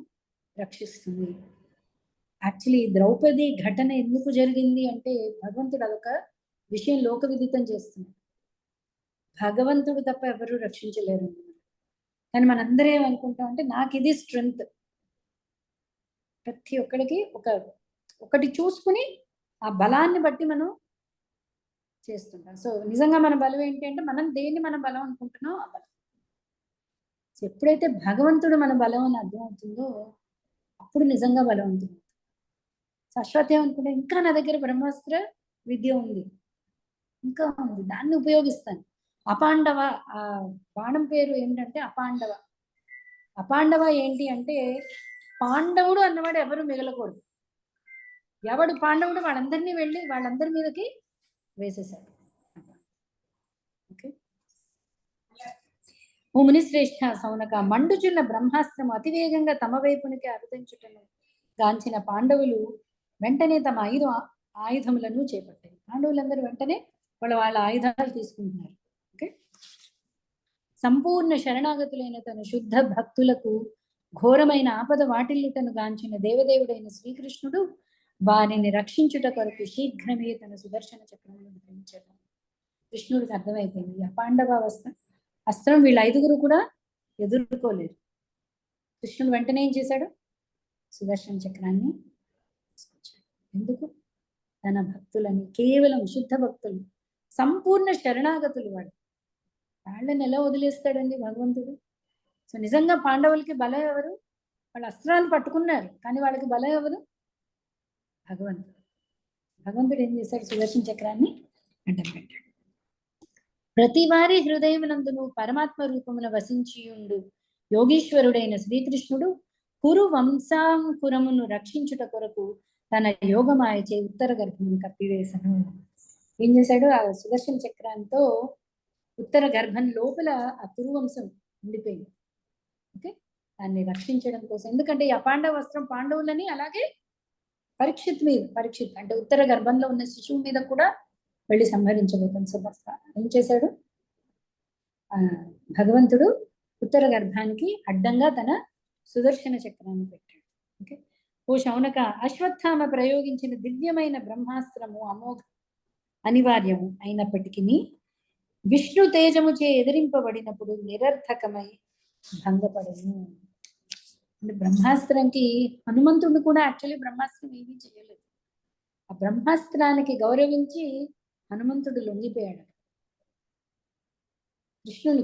రక్షిస్తుంది. యాక్చువల్లీ ద్రౌపది ఘటన ఎందుకు జరిగింది అంటే భగవంతుడు అదొక విషయం లోక విదితం చేస్తున్నాడు. భగవంతుడు తప్ప ఎవరు రక్షించలేరు. కానీ మనందరం ఏమనుకుంటాం అంటే నాకు ఇది స్ట్రెంగ్త్. ప్రతి ఒక్కడికి ఒకటి చూసుకుని ఆ బలాన్ని బట్టి మనం చేస్తుంటాం. సో నిజంగా మన బలం ఏంటి అంటే మనం దేన్ని మన బలం అనుకుంటున్నాం ఆ బలం. సో ఎప్పుడైతే భగవంతుడు మన బలం అని అర్థమవుతుందో అప్పుడు నిజంగా బలవంతుడు. శాశ్వతం అనుకుంటే ఇంకా నా దగ్గర బ్రహ్మాస్త్ర విద్య ఉంది, ఇంకా ఉంది, దాన్ని ఉపయోగిస్తాను. అపాండవ, ఆ బాణం పేరు ఏంటంటే అపాండవ. అపాండవ ఏంటి అంటే పాండవుడు అన్నవాడు ఎవరు మిగలకూడదు. ఎవడు పాండవుడు వాళ్ళందరినీ వెళ్ళి వాళ్ళందరి మీదకి వేసేశాడు. ఓకే, ఓ మునిశ్రేష్ఠ సౌనక, మండుచున్న బ్రహ్మాస్త్రము అతివేగంగా తమ వైపునికి అరుదించుటను గాంచిన పాండవులు వెంటనే తమ ఆయుధములను చేపట్టారు. పాండవులందరూ వెంటనే వాళ్ళ ఆయుధాలు తీసుకుంటున్నారు. ఓకే, సంపూర్ణ శరణాగతులైన తన శుద్ధ భక్తులకు ఘోరమైన ఆపద వాటిల్లుటను గాంచిన దేవదేవుడైన శ్రీకృష్ణుడు వారిని రక్షించుట కొరకు శీఘ్రమే తన సుదర్శన చక్రములను ధరించాడు. కృష్ణుడికి అర్థమైపోయింది ఆ పాండవ అస్త్రం వీళ్ళ 5గురు కూడా ఎదుర్కోలేరు. కృష్ణుడు వెంటనే ఏం చేశాడు? సుదర్శన చక్రాన్ని తీసుకొచ్చాడు. ఎందుకు? తన భక్తులని, కేవలం శుద్ధ భక్తులు, సంపూర్ణ శరణాగతులు వాళ్ళని ఎలా వదిలేస్తాడండి భగవంతుడు? సో నిజంగా పాండవులకి బలం ఎవరు? వాళ్ళు అస్త్రాలు పట్టుకున్నారు, కానీ వాళ్ళకి బలం ఎవరు? భగవంతుడు. భగవంతుడు ఏం చేశాడు? సుదర్శన చక్రాన్ని అడ్డం పెట్టాడు. ప్రతి వారి హృదయమునందును పరమాత్మ రూపమున వసించియుండు యోగీశ్వరుడైన శ్రీకృష్ణుడు కురు వంశాంకురమును రక్షించుట కొరకు తన యోగమాయచే ఉత్తర గర్భమును కప్పివేశను. ఏం చేశాడు? ఆ సుదర్శన చక్రాంతో ఉత్తర గర్భం లోపల ఆ కురువంశం ఉండిపోయింది. ఓకే, దాన్ని రక్షించడం కోసం. ఎందుకంటే ఈ అపాండవ వస్త్రం పాండవులని, అలాగే పరీక్షిత్ అంటే ఉత్తర గర్భంలో ఉన్న శిశువు మీద కూడా వెళ్ళి సంహరించబోతుంది. సో ఏం చేశాడు? భగవంతుడు ఉత్తర గర్భానికి అడ్డంగా తన సుదర్శన చక్రాన్ని పెట్టాడు. ఓకే, ఓ శౌనక, అశ్వత్థామ ప్రయోగించిన దివ్యమైన బ్రహ్మాస్త్రము అమోఘ అనివార్యము అయినప్పటికీ విష్ణు తేజముచే ఎదిరింపబడినప్పుడు నిరర్థకమై భంగపడను. అంటే బ్రహ్మాస్త్రానికి హనుమంతుడు కూడా యాక్చువల్లీ బ్రహ్మాస్త్రం ఏమీ చేయలేదు. ఆ బ్రహ్మాస్త్రానికి గౌరవించి హనుమంతుడు లొంగిపోయాడు.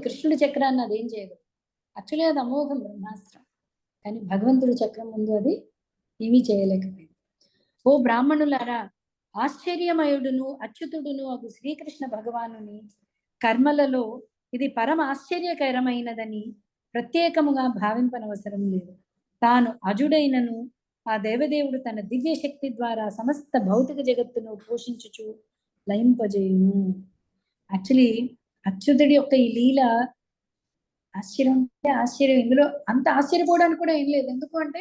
కృష్ణుడి చక్రాన్ని అదేం చేయదు. యాక్చువల్లీ అది అమోఘం బ్రహ్మాస్త్రం, కానీ భగవంతుడి చక్రం ముందు అది ఏమీ చేయలేకపోయింది. ఓ బ్రాహ్మణులారా, ఆశ్చర్యమయుడును అచ్యుతుడును అగు శ్రీకృష్ణ భగవానుని కర్మలలో ఇది పరమ ఆశ్చర్యకరమైనదని ప్రత్యేకముగా భావింపనవసరం లేదు. తాను అజుడైనను ఆ దేవదేవుడు తన దివ్య శక్తి ద్వారా సమస్త భౌతిక జగత్తును పోషించుచు లయింపజేయును. యాక్చువల్లీ అచ్యుతుడి యొక్క ఈ లీల ఆశ్చర్యం అంటే ఆశ్చర్యం. ఇందులో అంత ఆశ్చర్యపోవడానికి కూడా ఏం లేదు. ఎందుకు అంటే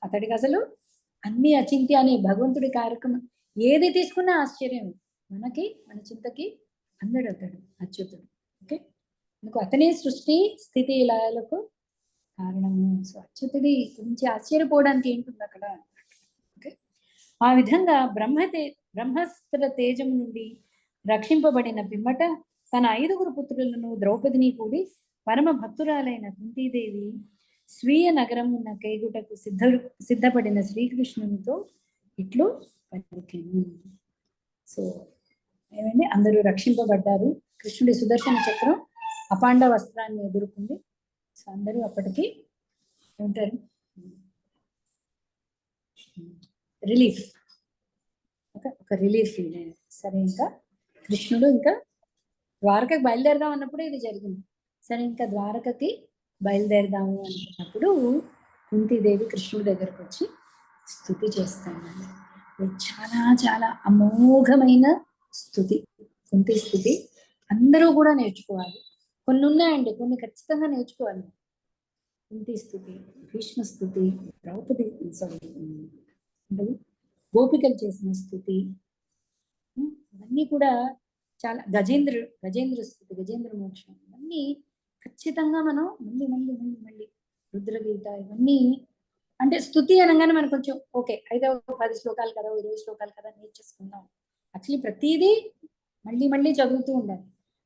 అతడికి అసలు అన్ని అచింత్య అనే భగవంతుడి కార్యక్రమం ఏది తీసుకున్నా ఆశ్చర్యం. మన చింతకి అందడు అతడు అచ్యుతుడు. ఓకే, అందుకు అతనే సృష్టి స్థితి లయాలకు కారణము. సో అచ్యుతుడి గురించి ఆశ్చర్యపోవడానికి ఏంటుంది అక్కడ? ఓకే, ఆ విధంగా బ్రహ్మాస్త్ర తేజం నుండి రక్షింపబడిన పిమ్మట తన 5గురు పుత్రులను ద్రౌపదిని కూడి పరమ భక్తురాలైన కుంతీదేవి స్వీయ నగరమున్న కైగుటకు సిద్ధపడిన శ్రీకృష్ణునితో ఇట్లు పలికెను. సో ఏమండి, అందరూ రక్షింపబడ్డారు. కృష్ణుడి సుదర్శన చక్రం అపాండవ వస్త్రాన్ని ఎదుర్కొంది. సో అందరూ అప్పటికి ఏమంటారు, రిలీఫ్, ఒక రిలీఫ్ ఫీల్ అయ్యారు. సరే, ఇంకా కృష్ణుడు ఇంకా ద్వారకకి బయలుదేరదాం అన్నప్పుడు ఇది జరిగింది. సరే, ఇంకా ద్వారకకి బయలుదేరదాము అనుకున్నప్పుడు కుంతీదేవి కృష్ణుడి దగ్గరకు వచ్చి స్తుతి చేస్తాను. చాలా చాలా అమోఘమైన స్తుతి, కుంతి స్తుతి. అందరూ కూడా నేర్చుకోవాలి. కొన్ని ఉన్నాయండి, కొన్ని ఖచ్చితంగా నేర్చుకోవాలి. కుంతి స్తుతి, భీష్మ స్తుతి, ద్రౌపది గోపికలు చేసిన స్తుతి, ఇవన్నీ కూడా చాలా గజేంద్ర స్తుతి, గజేంద్ర మోక్షం, ఇవన్నీ ఖచ్చితంగా మనం మళ్ళీ రుద్రగీత, ఇవన్నీ అంటే స్తుతి అనగానే మనకు కొంచెం ఓకే, అయితే 10 శ్లోకాలు కదా, 20 శ్లోకాలు కదా నేర్చేసుకున్నాం. యాక్చువల్లీ ప్రతిదీ మళ్ళీ చదువుతూ ఉండాలి.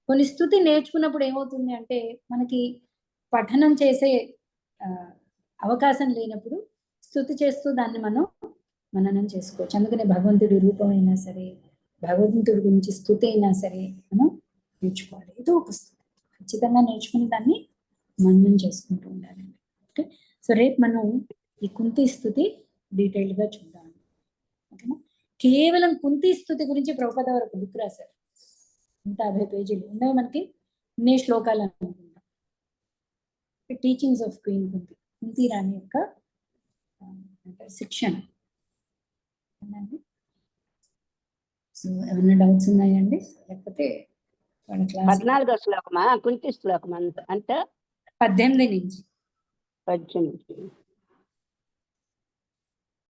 కొన్ని స్తుతి నేర్చుకున్నప్పుడు ఏమవుతుంది అంటే మనకి పఠనం చేసే అవకాశం లేనప్పుడు స్తుతి చేస్తూ దాన్ని మనం మననం చేసుకోవచ్చు. అందుకనే భగవంతుడి రూపమైనా సరే, భగవంతుడి గురించి స్తుతి అయినా సరే మనం నేర్చుకోవాలి. ఏదో ఒక స్తుతి ఖచ్చితంగా నేర్చుకుని దాన్ని మననం చేసుకుంటూ ఉండాలండి. ఓకే, సో రేపు మనం ఈ కుంతి స్తుతి డీటెయిల్గా చూద్దాం. ఓకేనా? కేవలం కుంతి స్తుతి గురించి ప్రభుపాద వరకు బుక్ రాశారు. 150 పేజీలు ఉండవు మనకి, ఇన్ని శ్లోకాలు అనుకుంటాం. టీచింగ్స్ ఆఫ్ క్వీన్ కుంతి రాణి యొక్క శిక్షణ. సో ఏమైనా డౌట్స్ ఉన్నాయండి? లేకపోతే వాడి క్లాస్ 14వ శ్లోకమా కుంతి శ్లోకం అంటే 18 నుంచి 18.